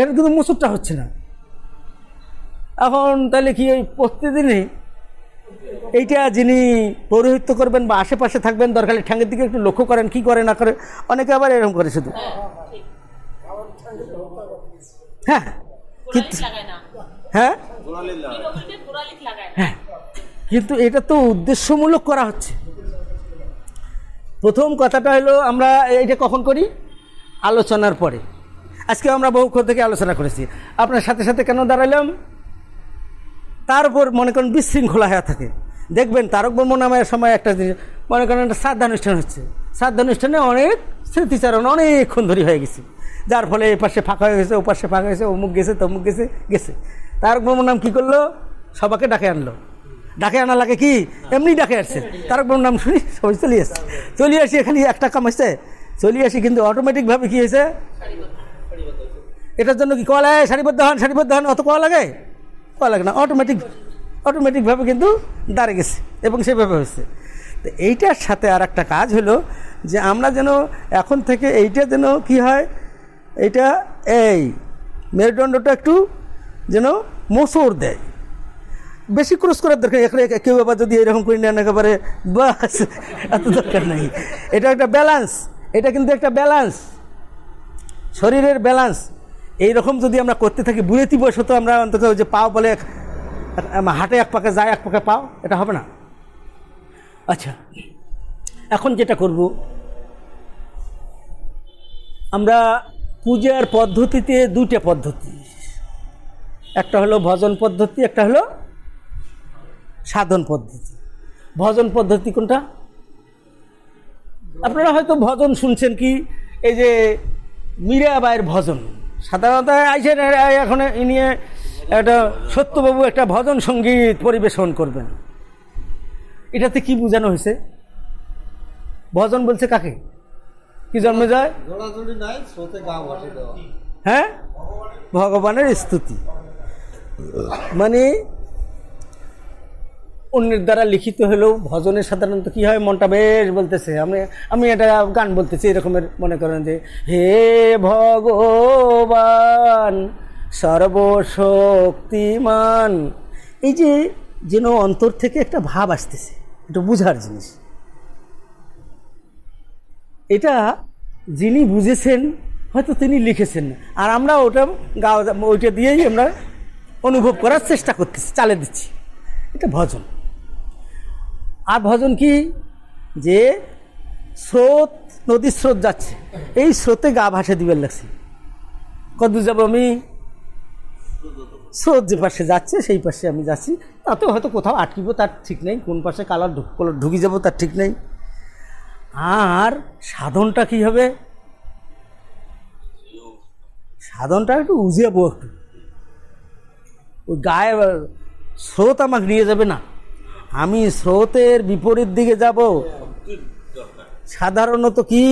এর কিন্তু মোচড়টা হচ্ছে না। এখন তাহলে কি ওই প্রতিদিনই এইটা যিনি পৌরোহিত্য করবেন বা আশেপাশে থাকবেন, দরকার ঠ্যাঙ্গের দিকে একটু লক্ষ্য করেন, কি করে না করে। অনেকে আবার এরকম করে শুধু, হ্যাঁ হ্যাঁ হ্যাঁ, কিন্তু এটা তো উদ্দেশ্যমূলক করা হচ্ছে। প্রথম কথাটা হলো আমরা এইটা কখন করি? আলোচনার পরে। আজকে আমরা বহুক্ষণ থেকে আলোচনা করেছি, আপনার সাথে সাথে কেন দাঁড়ালাম, তার উপর মনে করেন বিশৃঙ্খলা হয়ে থাকে। দেখবেন তারক ব্রহ্ম নামের সময় একটা জিনিস, মনে করেন একটা শ্রাদ্ধানুষ্ঠান হচ্ছে, শ্রাদ্ধানুষ্ঠানে অনেক স্মৃতিচারণ অনেকক্ষণ ধরে হয়ে গেছে, যার ফলে এপাশে ফাঁকা হয়ে গেছে, ওপাশে ফাঁকা হয়েছে, অমুক গেছে তমুক গেছে। তারক ব্রহ্ম নাম কী করলো? সবাকে ডাকে আনলো। ডাকে আনা লাগে কি? এমনি ডাকে আসছে, তারক ব্রহ্ম নাম শুনি সবাই চলে আসি এখানে একটা কাম আসছে, চলে আসি, কিন্তু অটোমেটিকভাবে কী হয়েছে? এটার জন্য কি কোয়া লাগে? সারিবদ্ধ হন, অত কোয়া লাগে না, অটোমেটিকভাবে কিন্তু দাঁড়িয়ে গেছে, এবং সেভাবে হচ্ছে। তো এইটার সাথে আর একটা কাজ হলো যে আমরা যেন এখন থেকে এইটা যেন কি হয়, এইটা এই মেরুদণ্ডটা একটু যেন মোচড় দেয়, বেশি ক্রস করার দরকার। কেউ আবার যদি এরকম করে নেন একেবারে, বাস এত দরকার নেই। এটা একটা ব্যালেন্স, এটা কিন্তু একটা ব্যালেন্স, শরীরের ব্যালেন্স। এইরকম যদি আমরা করতে থাকি, বুড়েতি বয়স তো আমরা অন্তত যে পাও বলে হাটে এক পাকে যায় এক পাকে পাও, এটা হবে না। আচ্ছা, এখন যেটা করব, আমরা পূজার পদ্ধতিতে দুইটা পদ্ধতি, একটা হলো ভজন পদ্ধতি, একটা হলো সাধন পদ্ধতি। ভজন পদ্ধতি কোনটা? আপনারা হয়তো ভজন শুনছেন, কি এই যে মীরাবাইয়ের ভজন। সাধারণত আইসেন এখন এ নিয়ে একটা সত্যবাবু একটা ভজন সঙ্গীত পরিবেশন করবেন। এটাতে কি বোঝানো হয়েছে? ভজন বলছে কাকে? কি জন্মে যায়? হ্যাঁ, ভগবানের স্তুতি। মানে অন্যের দ্বারা লিখিত হলেও ভজনের সাধারণত কি হয়, মনটা বেশ বলতেছে, আমি একটা গান বলতেছি এরকমের, মনে করেন যে হে ভগবান সর্বশক্তিমান, এই যে যেন অন্তর থেকে একটা ভাব আসতেছে, এটা বুঝার জিনিস। এটা যিনি বুঝেছেন হয়তো তিনি লিখেছেন, আর আমরা ওইটা দিয়েই আমরা অনুভব করার চেষ্টা করতেছি, চালে দিচ্ছি। এটা ভজন। আর ভজন কি, যে স্রোত, নদীর স্রোত যাচ্ছে, এই স্রোতে গা ভাসে দিবার লাগছে। কতদূর যাবো আমি? স্রোত যে পাশে যাচ্ছে সেই পাশে আমি যাচ্ছি, তাতে হয়তো কোথাও আটকিব তার ঠিক নেই, কোন পাশে কালার ঢুকি যাব তার ঠিক নেই। আর সাধনটা কি হবে? সাধনটা একটু উজিয়াবো, একটু ওই গায়ে স্রোত আমাকে নিয়ে যাবে না, আমি স্রোতের বিপরীত দিকে যাব। সাধারণত কি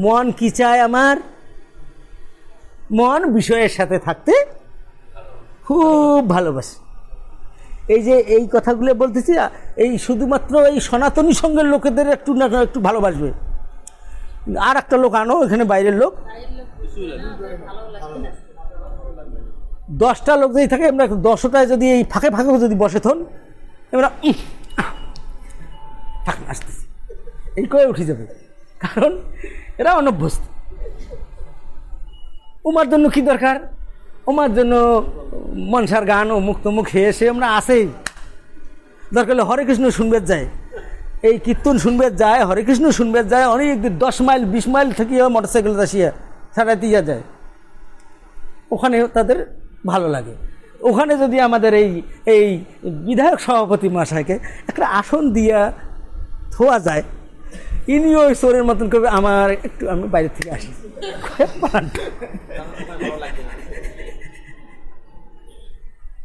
মন কি চায়? আমার মন বিষয়ের সাথে থাকতে খুব ভালোবাসে। এই যে এই কথাগুলো বলতেছি, এই শুধুমাত্র এই সনাতনী সঙ্গের লোকেদের একটু না একটু ভালোবাসবে। আর একটা লোক আনো এখানে, বাইরের লোক, 10টা লোক যদি থাকে, আমরা 10টায় যদি এই ফাঁকে ফাঁকে যদি বসে থন, আমরা থাক আসতেছি এই করে উঠে যাবে, কারণ এরা অনভ্যস্ত। ওমার জন্য কি দরকার? ওমার জন্য মনসার গান ও মুক্ত মুখ খেয়ে এসে আমরা আসেই, দরকার হলে হরে কৃষ্ণ শুনবে যায়, এই কীর্তন শুনবে যায়, হরে কৃষ্ণ শুনবে যায়, অনেক 10 মাইল 20 মাইল থেকে মোটরসাইকেল আসিয়া ছাড়াইতে যায়, ওখানে তাদের ভালো লাগে। ওখানে যদি আমাদের এই বিধায়ক সভাপতি মহাশয়কে একটা আসন দিয়া থোয়া যায়, ইনি ওই চোরের মতন করবে, আমার একটু আমি বাইরে থেকে আসি।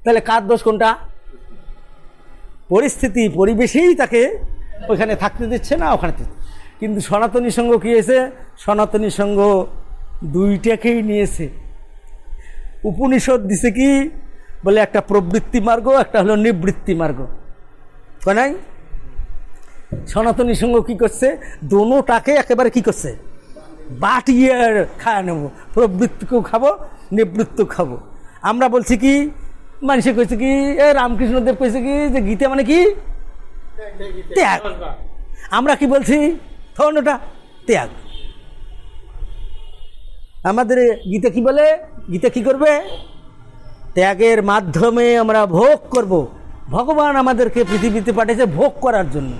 তাহলে কার দোষ কোনটা? পরিস্থিতি, পরিবেশেই তাকে ওইখানে থাকতে দিচ্ছে না, ওখানে। কিন্তু সনাতনী সংঘ কি হয়েছে? সনাতনী সংঘ দুইটাকেই নিয়েছে। উপনিষদ দিছে কি বলে, একটা প্রবৃত্তি মার্গ, একটা হলো নিবৃত্তি মার্গ, নাই? সনাতনী সংঘ কি করছে? দোনোটাকে একেবারে কি করছে? বাটিয়ে খাওয়া নেব, প্রবৃত্তিকেও খাবো, নিবৃত্তিও খাবো। আমরা বলছি কি, মানুষে কইছে কি, রামকৃষ্ণদেব কইছে কি, যে গীতা মানে কি ত্যাগ। আমরা কি বলছি? ওটা ত্যাগ। আমাদের গীতা কি বলে? গীতা কি করবে? ত্যাগের মাধ্যমে আমরা ভোগ করব। ভগবান আমাদেরকে পৃথিবীতে পাঠিয়েছে ভোগ করার জন্য।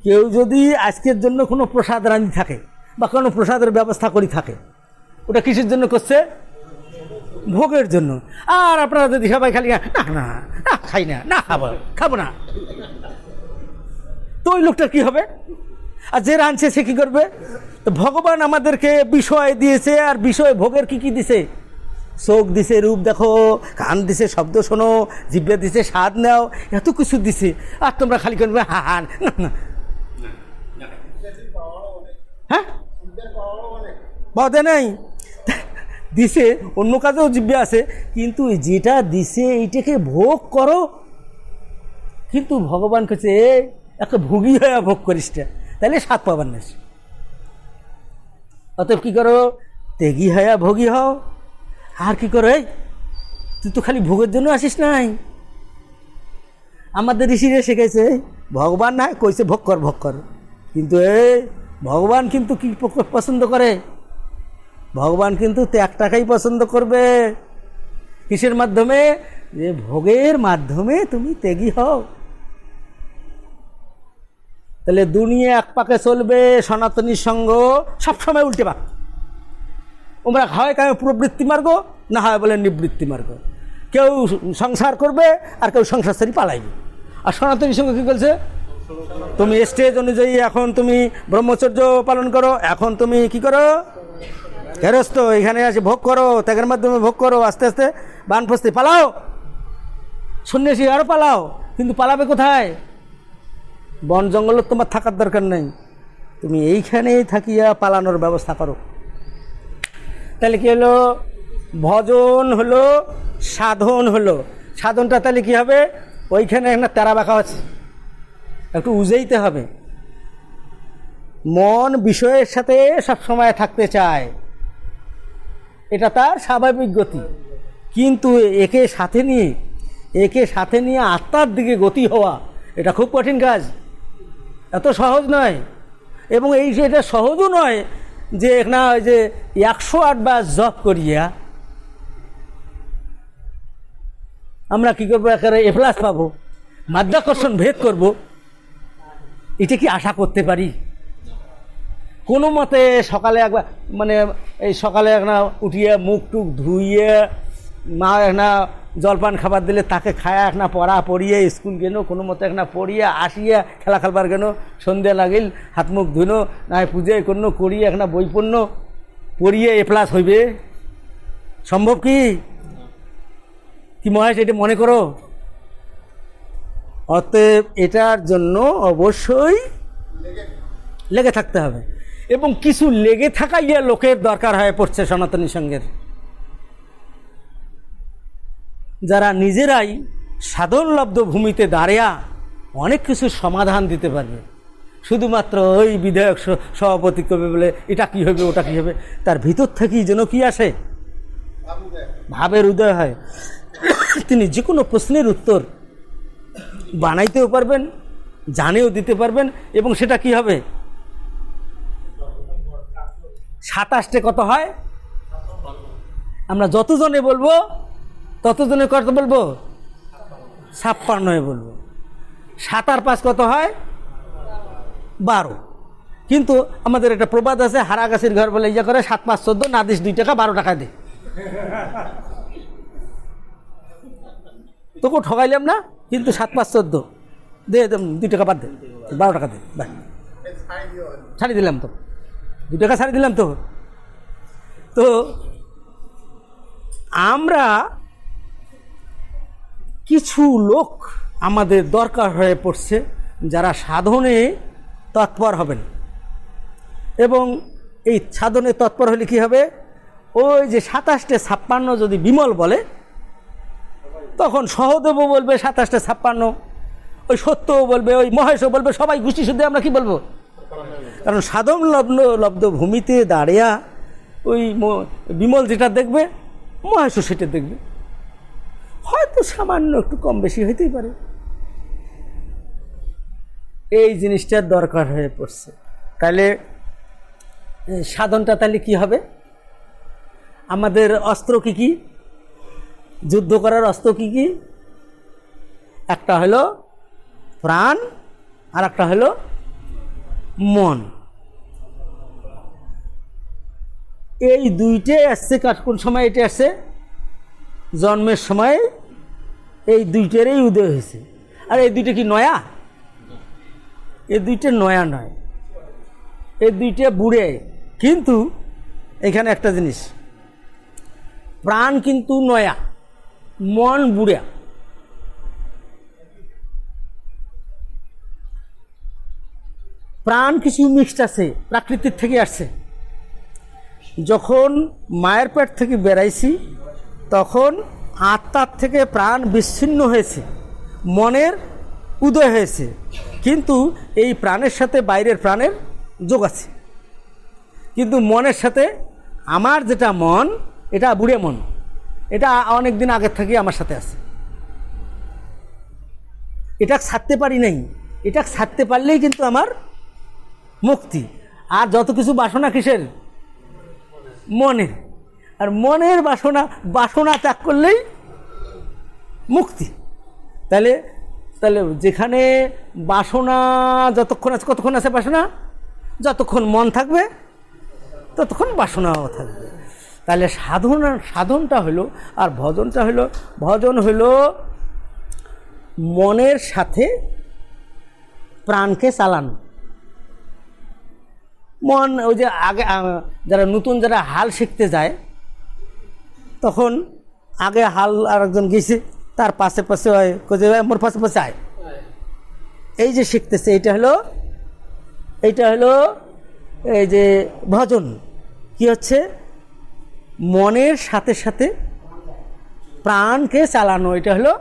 কেউ যদি আজকের জন্য কোনো প্রসাদ রাঁধি থাকে বা কোনো প্রসাদের ব্যবস্থা করি থাকে, ওটা কিসের জন্য করছে? ভোগের জন্য। আর আপনারা যদি সবাই খালি না না না খাই না, না খাবো না, তো ওই লোকটার কি হবে? আর যে রাঁধছে সে কি করবে? তো ভগবান আমাদেরকে বিষয় দিয়েছে, আর বিষয় ভোগের কি কি দিছে? চোখ দিছে রূপ দেখো, কান দিছে শব্দ শোনো, জিভে দিছে স্বাদ নাও, এত কিছু দিছে। আর তোমরা খালি করবে হা না, হ্যাঁ বাদে নাই দিছে, অন্য কাজেও জিভে আছে, কিন্তু যেটা দিছে এইটাকে ভোগ করো। কিন্তু ভগবান কাছে একটা ভোগী হয়ে ভোগ করিস, তাহলে স্বাদ পাবার না। অতএব কি করো? ত্যাগী হয়ে ভোগী হও। আর কি করো? তুই তো খালি ভোগের জন্য আসিস নাই। আমাদের ঋষিরা শিখেছে, ভগবান না কইছে ভোগ কর ভোগ কর, কিন্তু ভগবান কিন্তু কি পছন্দ করে? ভগবান কিন্তু ত্যাগটাকেই পছন্দ করবে। কিসের মাধ্যমে? যে ভোগের মাধ্যমে তুমি ত্যাগী হও। তাহলে দুনিয়া এক পাকে চলবে, সনাতনী সংঘ সবসময় উল্টে পাক। ওমরা হয় কামে প্রবৃত্তি মার্গ, না হয় বলে নিবৃত্তি মার্গ। কেউ সংসার করবে আর কেউ সংসার ছেড়ে পালাইবে। আর সনাতনী সঙ্গে কী বলছে, তুমি স্টেজ অনুযায়ী এখন তুমি ব্রহ্মচর্য পালন করো, এখন তুমি কি করো, গেরস্থ, এখানে আসে ভোগ করো, ত্যাগের মাধ্যমে ভোগ করো, আস্তে আস্তে বানপ্রস্থে পালাও, সন্ন্যাসী আরও পালাও। কিন্তু পালাবে কোথায়? বন জঙ্গল তোমার থাকার দরকার নেই, তুমি এইখানেই থাকিয়া পালানোর ব্যবস্থা করো। তাহলে কী হলো? ভজন হলো, সাধন হলো। সাধনটা তাহলে কী হবে? ওইখানে একটা তেরা বাঁকা আছে, একটু উজেইতে হবে। মন বিষয়ের সাথে সবসময় থাকতে চায়, এটা তার স্বাভাবিক গতি। কিন্তু একে সাথে নিয়ে আত্মার দিকে গতি হওয়া, এটা খুব কঠিন কাজ, এত সহজ নয়। এবং এটা সহজও নয় যে না ওই যে 108 বার জপ করিয়া আমরা কী করবো, একেবারে এ+ পাবো, মাধ্যাকর্ষণ ভেদ করব, এটা কি আশা করতে পারি? কোনো মতে সকালে একবার মানে এই সকালে একটা উঠিয়ে মুখ টুক ধুইয়ে মা একটা জলপান খাবার দিলে তাকে খায়া একটা পড়া পড়িয়ে স্কুল গেল, কোনো মতে একটা পড়িয়ে আসিয়া খেলা খেলবার গেল, সন্ধ্যা লাগিল, হাত মুখ ধুনো, না পুজো করলো, করিয়ে একটা বই পড়ল, পড়িয়ে এ+ হইবে? সম্ভব কি মহেশ? এটা মনে করো। অতএব এটার জন্য অবশ্যই লেগে থাকতে হবে, এবং কিছু লেগে থাকাইয়া লোকের দরকার হয়ে পড়ছে সনাতনী সঙ্গের, যারা নিজেরাই সাধনলব্ধ ভূমিতে দাঁড়িয়া অনেক কিছু সমাধান দিতে পারবে। শুধুমাত্র ওই বিধায়ক সভাপতি কবে বলে এটা কী হবে ওটা কী হবে, তার ভিতর থেকেই যেন কি আসে, ভাবের উদয় হয়। তিনি যে কোনো প্রশ্নের উত্তর বানাইতেও পারবেন, জানেও দিতে পারবেন, এবং সেটা কি হবে? 27টে কত হয়? আমরা যতজনে বলবো ততজনে কত বলবো? 56 বলবো। 7 আর 5 কত হয়? 12। কিন্তু আমাদের একটা প্রবাদ আছে, হারা গাছের ঘর বলে ইয়া করে, 7 5 14, না দিস 2 টাকা 12 টাকা দে। তোকে ঠকাইলাম না, কিন্তু 7 5 14 দে, 2 টাকা বাদ দে, 12 টাকা দে, ছাড়ি দিলাম তো, 2 টাকা ছাড়ি দিলাম তো। তো আমরা কিছু লোক আমাদের দরকার হয়ে পড়ছে যারা সাধনে তৎপর হবেন, এবং এই সাধনে তৎপর হলে কী হবে? ওই যে 27টে 56 যদি বিমল বলে, তখন সহদেবও বলবে 27টে 56, ওই সত্যও বলবে, ওই মহেশও বলবে, সবাই গোষ্ঠী শুদ্ধে আমরা কি বলবো? কারণ সাধন লব্ধ ভূমিতে দাঁড়িয়া ওই বিমল যেটা দেখবে মহেশও সেটা দেখবে, হয়তো সামান্য একটু কম বেশি হইতেই পারে। এই জিনিসটার দরকার হয়ে পড়ছে। তাহলে সাধনটা তাহলে কি হবে? আমাদের অস্ত্র কি কি? যুদ্ধ করার অস্ত্র কি কি? একটা হলো প্রাণ, আর একটা হলো মন। এই দুইটাই আসছে কোন সময়? এটা আসছে জন্মের সময়, এই দুইটারই উদয় হয়েছে। আর এই দুইটা কি নয়া? এই দুইটা নয়া নয়, এই দুইটা বুড়ে। কিন্তু এখানে একটা জিনিস, প্রাণ কিন্তু নয়া, মন বুড়া। প্রাণ কিছু মিক্সড আছে, প্রাকৃতিক থেকে আসছে। যখন মায়ের পেট থেকে বেরাইছি তখন আত্মার থেকে প্রাণ বিচ্ছিন্ন হয়েছে, মনের উদয় হয়েছে, কিন্তু এই প্রাণের সাথে বাইরের প্রাণের যোগ আছে। কিন্তু মনের সাথে আমার যেটা মন, এটা বুড়ে মন, এটা অনেক দিন আগের থেকে আমার সাথে আছে, এটা ছাড়তে পারি নাই। এটা ছাড়তে পারলেই কিন্তু আমার মুক্তি। আর যত কিছু বাসনা কিসের? মনের। আর মনের বাসনা ত্যাগ করলেই মুক্তি। তাহলে যেখানে বাসনা যতক্ষণ আছে, কতক্ষণ আছে বাসনা? যতক্ষণ মন থাকবে ততক্ষণ বাসনাও থাকবে। তাহলে সাধনটা হলো, আর ভজনটা হলো, ভজন হলো মনের সাথে প্রাণকে চালানো। মন ওই যে আগে যারা নতুন যারা হাল শিখতে যায়, তখন আগে হাল আর একজন গেছে, তার পাশে পাশে হয় মোর পাশে পাশে আয়, এই যে শিখতেছে, এইটা হলো এই যে ভজন। কি হচ্ছে? মনের সাথে সাথে প্রাণকে চালানো, এটা হলো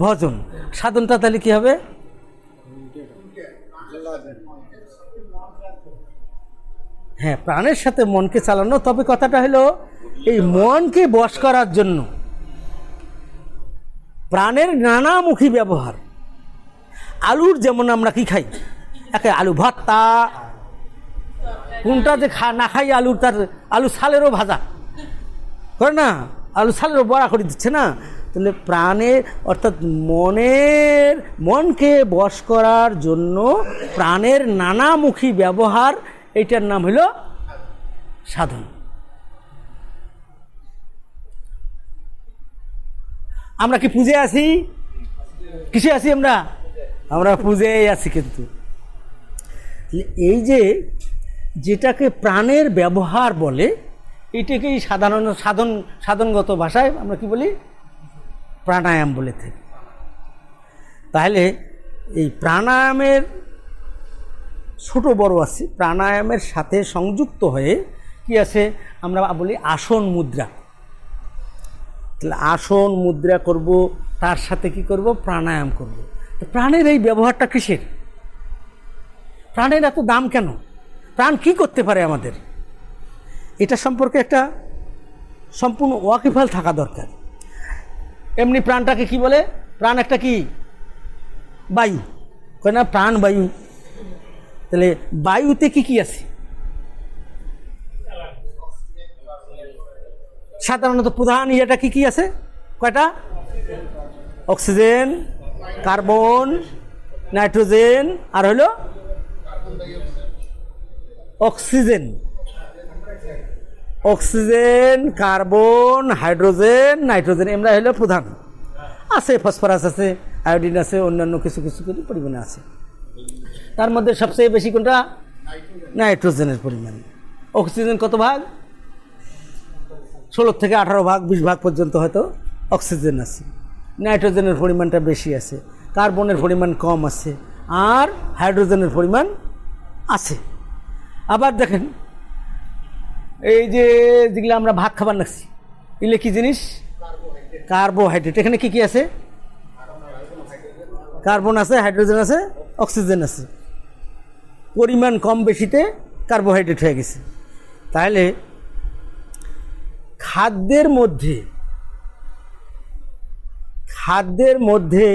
ভজন। সাধনটা তাহলে কি হবে? হ্যাঁ, প্রাণের সাথে মনকে চালানো। তবে কথাটা হলো এই মনকে বশ করার জন্য প্রাণের নানামুখী ব্যবহার। আলুর যেমন আমরা কি খাই, একে আলু ভর্তা, কোনটা যে না খাই আলুর, তার আলু ছালেরও ভাজা করে না, আলু ছালেরও বড়া করে দিচ্ছে না। তাহলে প্রাণের অর্থাৎ মনকে বশ করার জন্য প্রাণের নানামুখী ব্যবহার, এইটার নাম হলো সাধন। আমরা কি পুজো আছি? কিসে আছি আমরা পুজোয় আছি। কিন্তু এই যে যেটাকে প্রাণের ব্যবহার বলে, এটাকেই সাধনগত ভাষায় আমরা কি বলি? প্রাণায়াম বলে থাকি। তাহলে এই প্রাণায়ামের ছোট বড় আছে, প্রাণায়ামের সাথে সংযুক্ত হয়ে কি আছে আমরা বলি আসন মুদ্রা। তাহলে আসন মুদ্রা করব, তার সাথে কি করব? প্রাণায়াম করব। তো প্রাণের এই ব্যবহারটা কিসের? প্রাণের এত দাম কেন? প্রাণ কি করতে পারে আমাদের? এটা সম্পর্কে একটা সম্পূর্ণ ওয়াকিফাল থাকা দরকার। এমনি প্রাণটাকে কি বলে? প্রাণ একটা কি? বায়ু, কয় না প্রাণ বায়ু। তাহলে বায়ুতে কি কি আছে? সাধারণত প্রধান ইয়েটা কি কি আছে? কয়টা? অক্সিজেন, কার্বন, নাইট্রোজেন, আর হলো অক্সিজেন, কার্বন, হাইড্রোজেন, নাইট্রোজেন, এমরা হলো প্রধান। আছে ফসফরাস আছে, আয়োডিন আছে, অন্যান্য কিছু পরিমাণে আছে। তার মধ্যে সবচেয়ে বেশি কোনটা? নাইট্রোজেনের পরিমাণ। অক্সিজেন কত ভাগ? 16 থেকে 18 ভাগ, 20 ভাগ পর্যন্ত হয়তো অক্সিজেন আছে। নাইট্রোজেনের পরিমাণটা বেশি আছে, কার্বনের পরিমাণ কম আছে, আর হাইড্রোজেনের পরিমাণ আছে। আবার দেখেন এই যে যেগুলো আমরা ভাত খাবার লাগছি, এগুলো কি জিনিস? কার্বোহাইড্রেট। এখানে কি কি আছে? কার্বন আছে, হাইড্রোজেন আছে, অক্সিজেন আছে। পরিমাণ কম বেশিতে কার্বোহাইড্রেট হয়ে গেছে। তাহলে খাদ্যের মধ্যে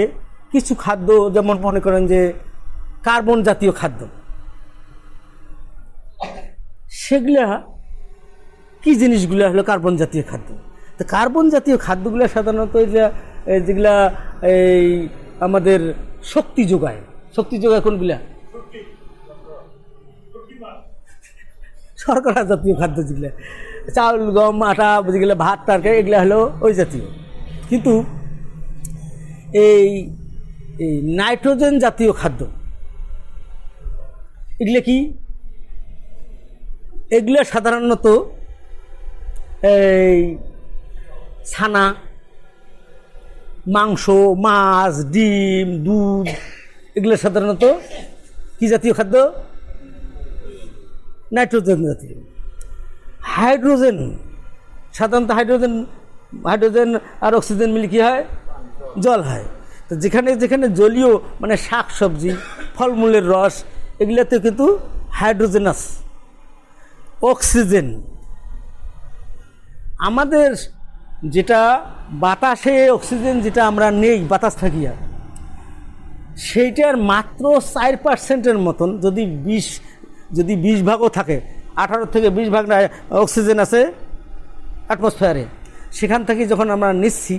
কিছু খাদ্য, যেমন মনে করেন যে কার্বন জাতীয় খাদ্য, সেগুলা কি জিনিসগুলো হলো কার্বন জাতীয় খাদ্য। তো কার্বন জাতীয় খাদ্যগুলো সাধারণত যেগুলা এই আমাদের শক্তি যোগায় কোনগুলা? শর্করা জাতীয় খাদ্য, যেগুলা চাউল, গম, আটা, যেগুলো ভাত, তরকারি, এগুলা হলো ওই জাতীয়। কিন্তু এই নাইট্রোজেন জাতীয় খাদ্য, এগুলো কি? এগুলো সাধারণত এই ছানা, মাংস, মাছ, ডিম, দুধ, এগুলো সাধারণত কি জাতীয় খাদ্য? নাইট্রোজেন জাতীয়। হাইড্রোজেন সাধারণত হাইড্রোজেন আর অক্সিজেন মিলে কি হয়? জল হয়। তো যেখানে জলীয় মানে শাক সবজি, ফলমূলের রস, এগুলোতে কিন্তু হাইড্রোজেন আছে। অক্সিজেন আমাদের যেটা বাতাসে অক্সিজেন যেটা আমরা নেই বাতাস থাকিয়া, সেইটার মাত্র 4% মতন, যদি 20 ভাগও থাকে, 18 থেকে 20 ভাগ অক্সিজেন আছে অ্যাটমসফিয়ারে, সেখান থেকে যখন আমরা নিচ্ছি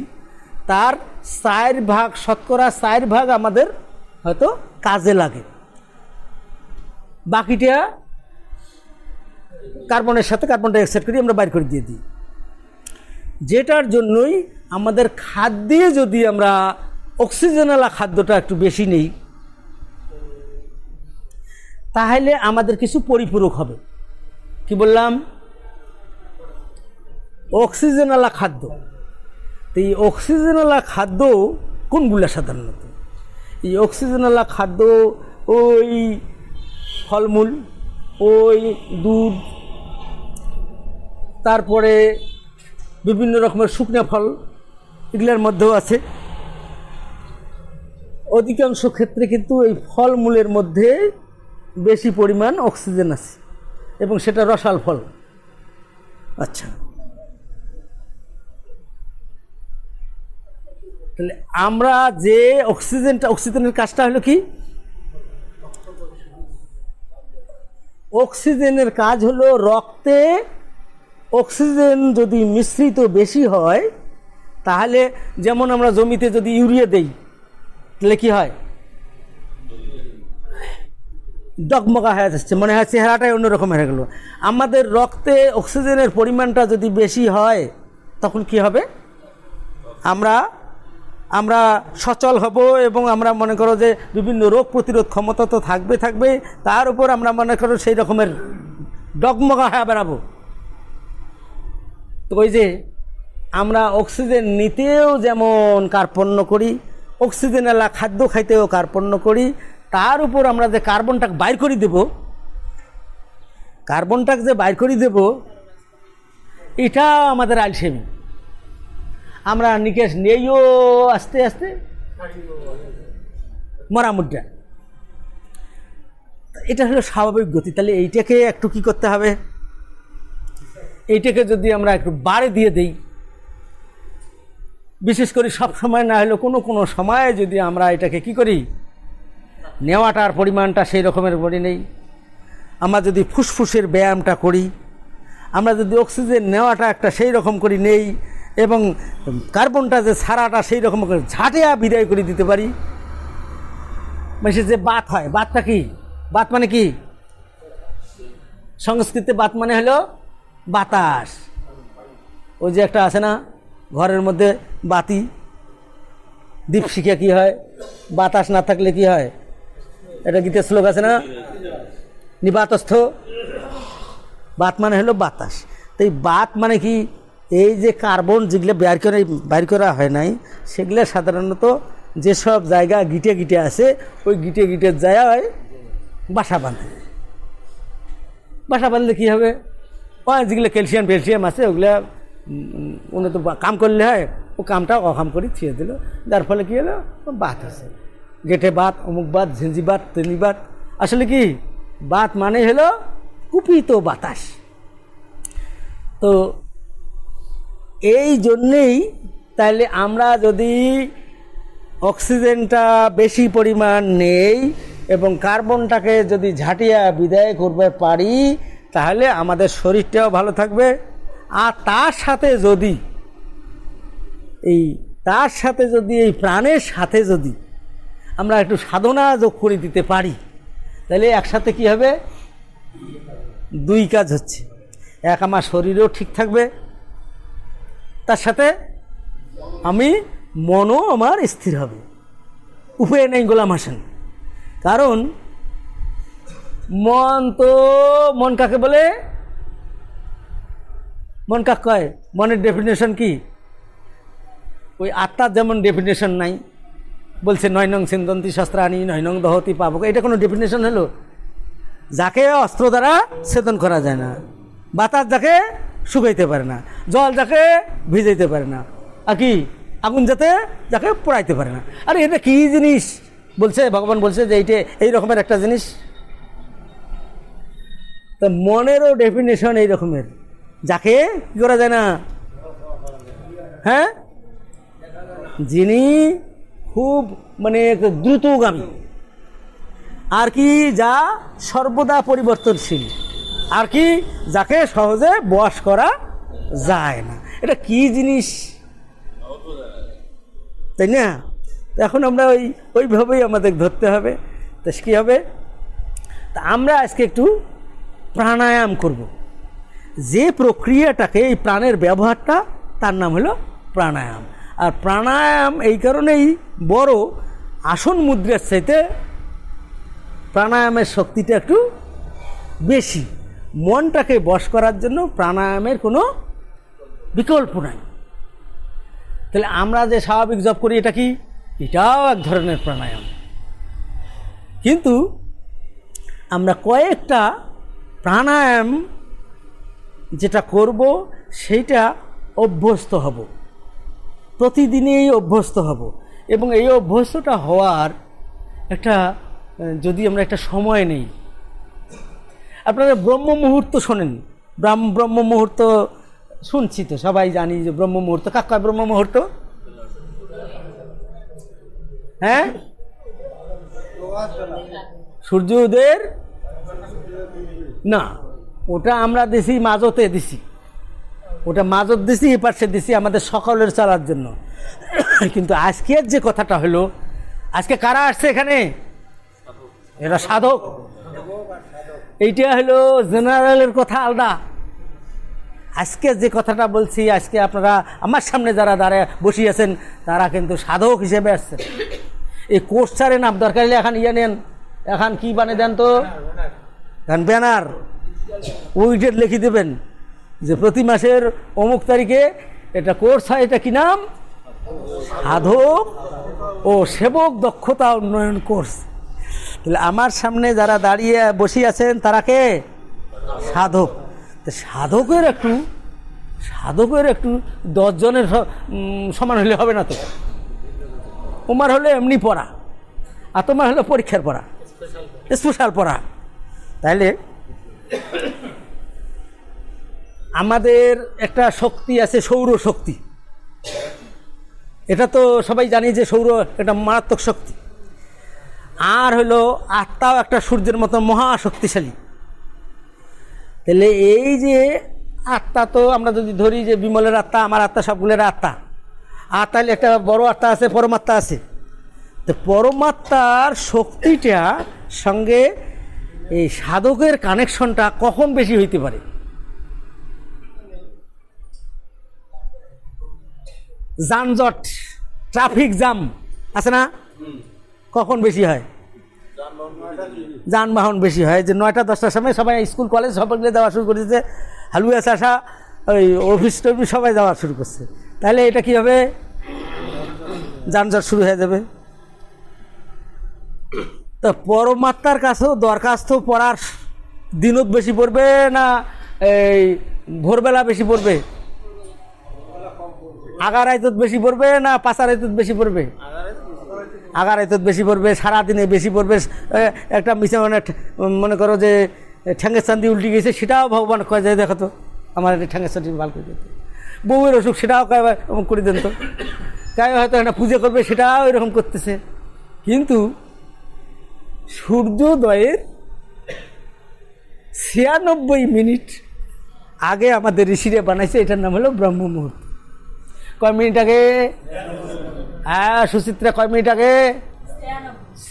তার 4 ভাগ, শতকরা 4 ভাগ আমাদের হয়তো কাজে লাগে। বাকিটা কার্বনের সাথে কার্বন ডাই অক্সাইড করি আমরা বাইর করে দিয়ে দিই, যেটার জন্যই আমাদের খাদ্যে যদি আমরা অক্সিজেনওয়ালা খাদ্যটা একটু বেশি নেই তাহলে আমাদের কিছু পরিপূরক হবে। কি বললাম? অক্সিজেনওয়ালা খাদ্য। তো এই অক্সিজেনওয়ালা খাদ্য কোনগুলো? সাধারণত এই অক্সিজেনওয়ালা খাদ্য ওই ফলমূল, ওই দুধ, তারপরে বিভিন্ন রকমের শুকনো ফল, এগুলোর মধ্যেও আছে। অধিকাংশ ক্ষেত্রে কিন্তু এই ফলমূলের মধ্যে বেশি পরিমাণ অক্সিজেন আছে এবং সেটা রসাল ফল। আচ্ছা, তাহলে আমরা যে অক্সিজেনের কাজটা হলো কি? অক্সিজেনের কাজ হলো রক্তে অক্সিজেন যদি মিশ্রিত বেশি হয় তাহলে, যেমন আমরা জমিতে যদি ইউরিয়া দেই তাহলে কি হয়? ডগমগা হয়ে যাচ্ছে, মনে হয় চেহারাটাই অন্যরকম হয়ে গেল। আমাদের রক্তে অক্সিজেনের পরিমাণটা যদি বেশি হয় তখন কি হবে? আমরা সচল হব এবং আমরা মনে করো যে বিভিন্ন রোগ প্রতিরোধ ক্ষমতা তো থাকবে, তার উপর আমরা মনে করো সেই রকমের ডগমগা হয়ে বেড়াবো। তো ওই যে আমরা অক্সিজেন নিতেও যেমন কার্পণ্য করি, অক্সিজেনওয়ালা খাদ্য খাইতেও কার্পণ্য করি, তার উপর আমরা যে কার্বনটাকে বাইর করে দেব, কার্বনটাকে যে বাইর করে দেব এটা আমাদের আলসেমি। আমরা নিকেশ নেইও আস্তে আস্তে মরামুদ্রা, এটা হলো স্বাভাবিক গতি। তাহলে এইটাকে একটু কি করতে হবে? এইটাকে যদি আমরা একটু বাড়ে দিয়ে দেই, বিশেষ করে সব সময় না হলেও কোনো সময়ে যদি আমরা এটাকে কি করি, নেওয়াটার পরিমাণটা সেই রকমের বলি নেই, আমরা যদি ফুসফুসের ব্যায়ামটা করি, আমরা যদি অক্সিজেন নেওয়াটা একটা সেই রকম করি নেই এবং কার্বনটা যে ছাড়াটা সেই রকম করে ঝাঁটিয়া বিদায় করে দিতে পারি, মানে যে বাত হয়, বাতটা কি? বাত মানে কি? সংস্কৃতে বাত মানে হলো বাতাস। ওই যে একটা আছে না ঘরের মধ্যে বাতি, দীপশিখা কি হয়? বাতাস না থাকলে কি হয়? এটা গীতের শ্লোক আছে না, নিবাতস্থ। বাত মানে হলো বাতাস। তো এই বাত মানে কি? এই যে কার্বন যেগুলো বাইর করা হয় নাই সেগুলো সাধারণত যেসব জায়গা গিটে গিটে আছে ওই গিটে গিটের জায়গায় বাসা বাঁধলে কী হবে? যেগুলো ক্যালসিয়াম আছে ওগুলা উন্নত কাম করলে হয়, ও কামটা অকাম করে ছিঁড়ে দিল, যার ফলে কী হলো? বাত আছে, গেটে বাত, অমুক বাত, ঝিঞ্জি বাত, তেলি বাত। আসলে কি বাত মানে হলো কুপিত বাতাস। তো এই জন্যেই তাহলে আমরা যদি অক্সিজেনটা বেশি পরিমাণ নেই এবং কার্বনটাকে যদি ঝাঁটিয়া বিদায় করতে পারি তাহলে আমাদের শরীরটাও ভালো থাকবে। আর তার সাথে যদি এই প্রাণের সাথে যদি আমরা একটু সাধনা যোগ করে দিতে পারি তাহলে একসাথে কি হবে? দুই কাজ হচ্ছে। এক, আমার শরীরও ঠিক থাকবে, তার সাথে মনও আমার স্থির হবে। উপায় নেই গোলাম হাসান, কারণ মন কাকে বলে? মন কাকে কয়? মনের ডেফিনেশন কি? ওই আত্মার যেমন ডেফিনেশন নাই, বলছে 9 নং সিন্ধন্তি শস্ত্রাণী 9 নং দহতি পাবক, এটা কোনো ডেফিনেশন হলো? যাকে অস্ত্র দ্বারা ছেদন করা যায় না, বাতাস যাকে শুকাইতে পারে না, জল যাকে ভিজাইতে পারে না, আর কি আগুন যাকে পোড়াইতে পারে না। আরে এটা কি জিনিস? বলছে ভগবান বলছে যে এইটা এই রকমের একটা জিনিস। তা মনেরও ডেফিনেশন এই রকমের, যাকে কি করা যায় না, হ্যাঁ, যিনি খুব মানে দ্রুতগামী, আর কি যা সর্বদা পরিবর্তনশীল, আর কি যাকে সহজে বশ করা যায় না। এটা কি জিনিস, তাই না? এখন আমরা ওইভাবেই আমাদের ধরতে হবে। তো কী হবে? তা আমরা আজকে একটু প্রাণায়াম করব। যে প্রক্রিয়াটাকে, এই প্রাণের ব্যবহারটা, তার নাম হলো প্রাণায়াম। আর প্রাণায়াম এই কারণেই বড়, আসন মুদ্রার চাইতে প্রাণায়ামের শক্তিটা একটু বেশি। মনটাকে বশ করার জন্য প্রাণায়ামের কোনো বিকল্প নাই। তাহলে আমরা যে স্বাভাবিক জপ করি, এটা কি? এটাও এক ধরনের প্রাণায়াম। কিন্তু আমরা কয়েকটা প্রাণায়াম যেটা করব সেইটা অভ্যস্ত হব, প্রতিদিনেই অভ্যস্ত হব। এবং এই অভ্যস্তটা হওয়ার একটা, যদি আমরা একটা সময় নেই, আপনারা ব্রহ্ম মুহূর্ত শোনেন, ব্রহ্ম মুহূর্ত শুনছি তো, সবাই জানি যে ব্রহ্ম মুহূর্ত কাক কয়? ব্রহ্ম মুহূর্ত, হ্যাঁ, সূর্য উদয়ের না, ওটা আমরা দিছি মাজতে দিছি, ওটা মাজত দিছি, এ পাশে দিছি আমাদের সকলের চলার জন্য। কিন্তু আজকের যে কথাটা হলো, আজকে কারা আসছে এখানে? এরা সাধক। এইটা হলো জেনারেলের কথা আলাদা। আজকে যে কথাটা বলছি, আজকে আপনারা আমার সামনে যারা দাঁড়ায় বসিয়েছেন, তারা কিন্তু সাধক হিসেবে আসছেন। এই কোর্স ছাড়ে নাম দরকার হলে এখন ইয়ে নেন, এখন কি বানিয়ে দেন তো, এখন ব্যানার ওইটা লিখে দেবেন যে প্রতি মাসের অমুক তারিখে এটা কোর্স হয়, এটা কি নাম? সাধক ও সেবক দক্ষতা উন্নয়ন কোর্স। তাহলে আমার সামনে যারা দাঁড়িয়ে বসে আছেন তারা কে? সাধক। তো সাধকের একটু 10 জনের সমান হলে হবে না তো। তোমার হলো এমনি পড়া, আর তোমার হলো পরীক্ষার পড়া, স্পেশাল পড়া। তাইলে আমাদের একটা শক্তি আছে, সৌর শক্তি। এটা তো সবাই জানি যে সৌর একটা মারাত্মক শক্তি। আর হলো আত্মাও একটা সূর্যের মতো মহাশক্তিশালী। তাহলে এই যে আত্মা, তো আমরা যদি ধরি যে বিমলের আত্মা, আমার আত্মা, সবগুলোর আত্মা, আর তাহলে একটা বড় আত্মা আছে, পরমাত্মা আছে। তো পরমাত্মার শক্তিটা সঙ্গে এই সাধকের কানেকশনটা কখন বেশি হইতে পারে? যানজট, ট্রাফিক জ্যাম আছে না, কখন বেশি হয়? যানবাহন বেশি হয় যে 9টা-10টার সময় সবাই স্কুল কলেজ সবাইগুলো যাওয়া শুরু করেছে, হালুয়া চাষা, ওই অফিস টফিস সবাই যাওয়া শুরু করছে। তাহলে এটা কি হবে? যানজট শুরু হয়ে যাবে। তো পরমাত্মার কাছেও দরখাস্ত পড়ার দিনত বেশি পড়বে না এই ভোরবেলা বেশি পড়বে? আগার আইতত বেশি পড়বে না পাঁচার আইতত বেশি পড়বে? আগার আইতত বেশি পড়বে, সারাদিনে বেশি পড়বে। একটা মিশে মনে করো যে ঠ্যাঙ্গের চান্দি উল্টে গেছে, সেটাও ভগবান কয়ে যায় দেখো তো আমার ঠ্যাঙ্গের চান্দি ভালো করে দিতে। বউয়ের অসুখ, সেটাও কয় করে দেন তো। কায় হয়তো একটা পুজো করবে, সেটাও এরকম করতেছে। কিন্তু সূর্যোদয়ের 96 মিনিট আগে আমাদের ঋষিরা বানাইছে, এটার নাম হলো ব্রহ্ম মুহূর্ত। কয় মিনিট আগে? হ্যাঁ সুচিত্রা, কয় মিনিট আগে?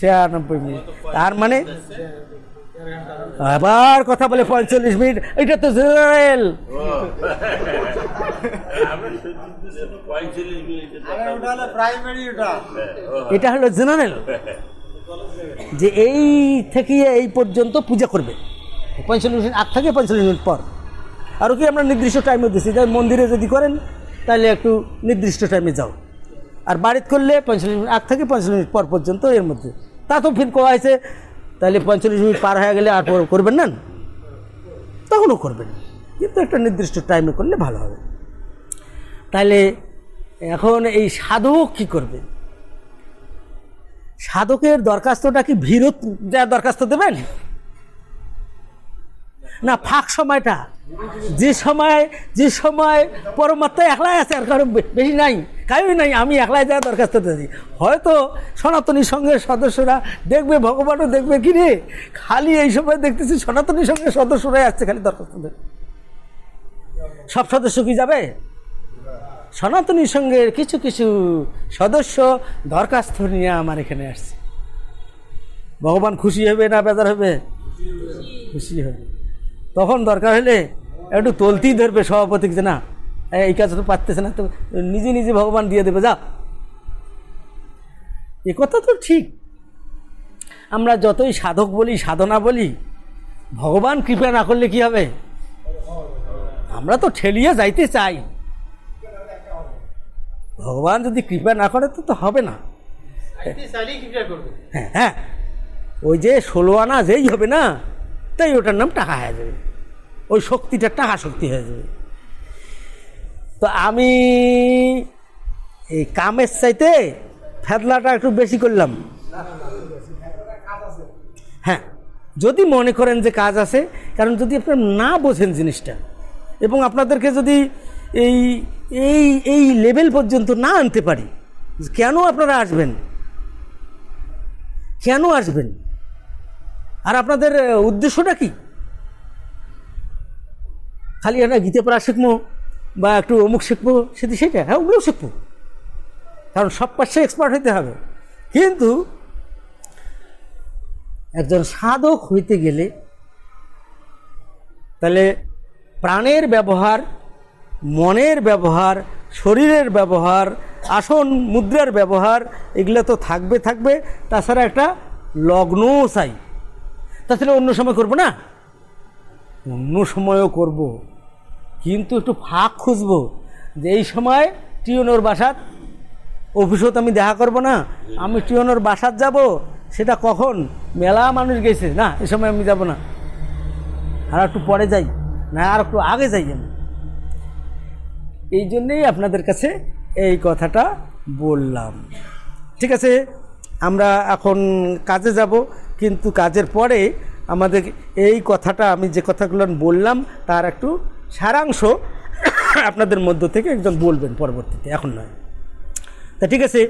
96 মিনিট। তার মানে আবার কথা বলে 45 মিনিট। এটা তো জেনারেল, এটা হলো জেনারেল, যে এই থেকে এই পর্যন্ত পূজা করবে 45 মিনিট আগ থেকে 45 মিনিট পর। আরও কি আমরা নির্দিষ্ট টাইমে দিচ্ছি, যে মন্দিরে যদি করেন তাহলে একটু নির্দিষ্ট টাইমে যাও, আর বাড়িতে করলে 45 মিনিট আগ থেকে 45 মিনিট পর পর্যন্ত, এর মধ্যে। তা তো ফির কোয়া হয়েছে, তাহলে 45 মিনিট পার হয়ে গেলে আর করবেন না, তখনও করবেন, কিন্তু একটা নির্দিষ্ট টাইমে করলে ভালো হবে। তাহলে এখন এই সাধক কী করবে? সাধকের দরখাস্তটা কি ভিড়ত যা দরখাস্ত দেবেন, না ফাঁক সময়টা, যে সময় পরমাত্মা একলাই আছে, আর কারো বেশি নাই, কারোই নাই, আমি একলাই যা দরখাস্ত দিই। হয়তো সনাতনী সংঘের সদস্যরা দেখবে, ভগবানও দেখবে, কি রে খালি এই সময় দেখতেছি সনাতনী সংঘের সদস্যরাই আসছে খালি দরখাস্ত দেবে। সব সদস্য কি যাবে? সনাতনী সংঘের কিছু কিছু সদস্য দরখাস্ত নিয়ে আমার এখানে আসছে। ভগবান খুশি হবে না বেজার হবে? খুশি হবে। তখন দরকার হলে একটু তলতেই ধরবে সভাপতি, যে না এই কাজ তো পারতেছে না, তো নিজে নিজে ভগবান দিয়ে দেবে, যা। এ কথা তো ঠিক। আমরা যতই সাধক বলি, সাধনা বলি, ভগবান কৃপা না করলে কি হবে? আমরা তো ঠেলিয়ে যাইতে চাই, ভগবান যদি কৃপা না করে তো হবে না। হ্যাঁ হ্যাঁ, ওই যে 16 আনা যেই হবে না, তাই ওটার নাম টাকা হয়ে যাবে, ওই শক্তিটা টাকা শক্তি হয়ে যাবে। তো আমি এই কামের চাইতে ফেদলাটা একটু বেশি করলাম। হ্যাঁ, যদি মনে করেন যে কাজ আছে, কারণ যদি আপনারা না বোঝেন জিনিসটা, এবং আপনাদেরকে যদি এই এই এই লেভেল পর্যন্ত না আনতে পারি, কেন আপনারা আসবেন, কেন আসবেন, আর আপনাদের উদ্দেশ্যটা কি? খালি একটা গীতা পড়া শিখবো বা একটু অমুক শিখবো, সেটা হ্যাঁ ওগুলোও শিখবো, কারণ সব পাশে এক্সপার্ট হইতে হবে। কিন্তু একজন সাধক হইতে গেলে তাহলে প্রাণের ব্যবহার, মনের ব্যবহার, শরীরের ব্যবহার, আসন মুদ্রার ব্যবহার, এগুলো তো থাকবে। তাছাড়া একটা লগ্নও চাই। তাছাড়া অন্য সময় করবো না, অন্য সময়ও করব, কিন্তু একটু ফাঁক খুঁজবো যে এই সময় টিউনোর বাসাত, অফিসত আমি দেখা করব না, আমি টিউনোর বাসাত যাব, সেটা কখন? মেলা মানুষ গেছে না, এ সময় আমি যাব না, আর একটু পরে যাই, না আর একটু আগে যাই আমি। এই জন্যেই আপনাদের কাছে এই কথাটা বললাম। ঠিক আছে, আমরা এখন কাজে যাব, কিন্তু কাজের পরে আমাদের এই কথাটা, আমি যে কথাগুলো বললাম তার একটু সারাংশ আপনাদের মধ্য থেকে একজন বলবেন পরবর্তীতে, এখন নয়। তা ঠিক আছে।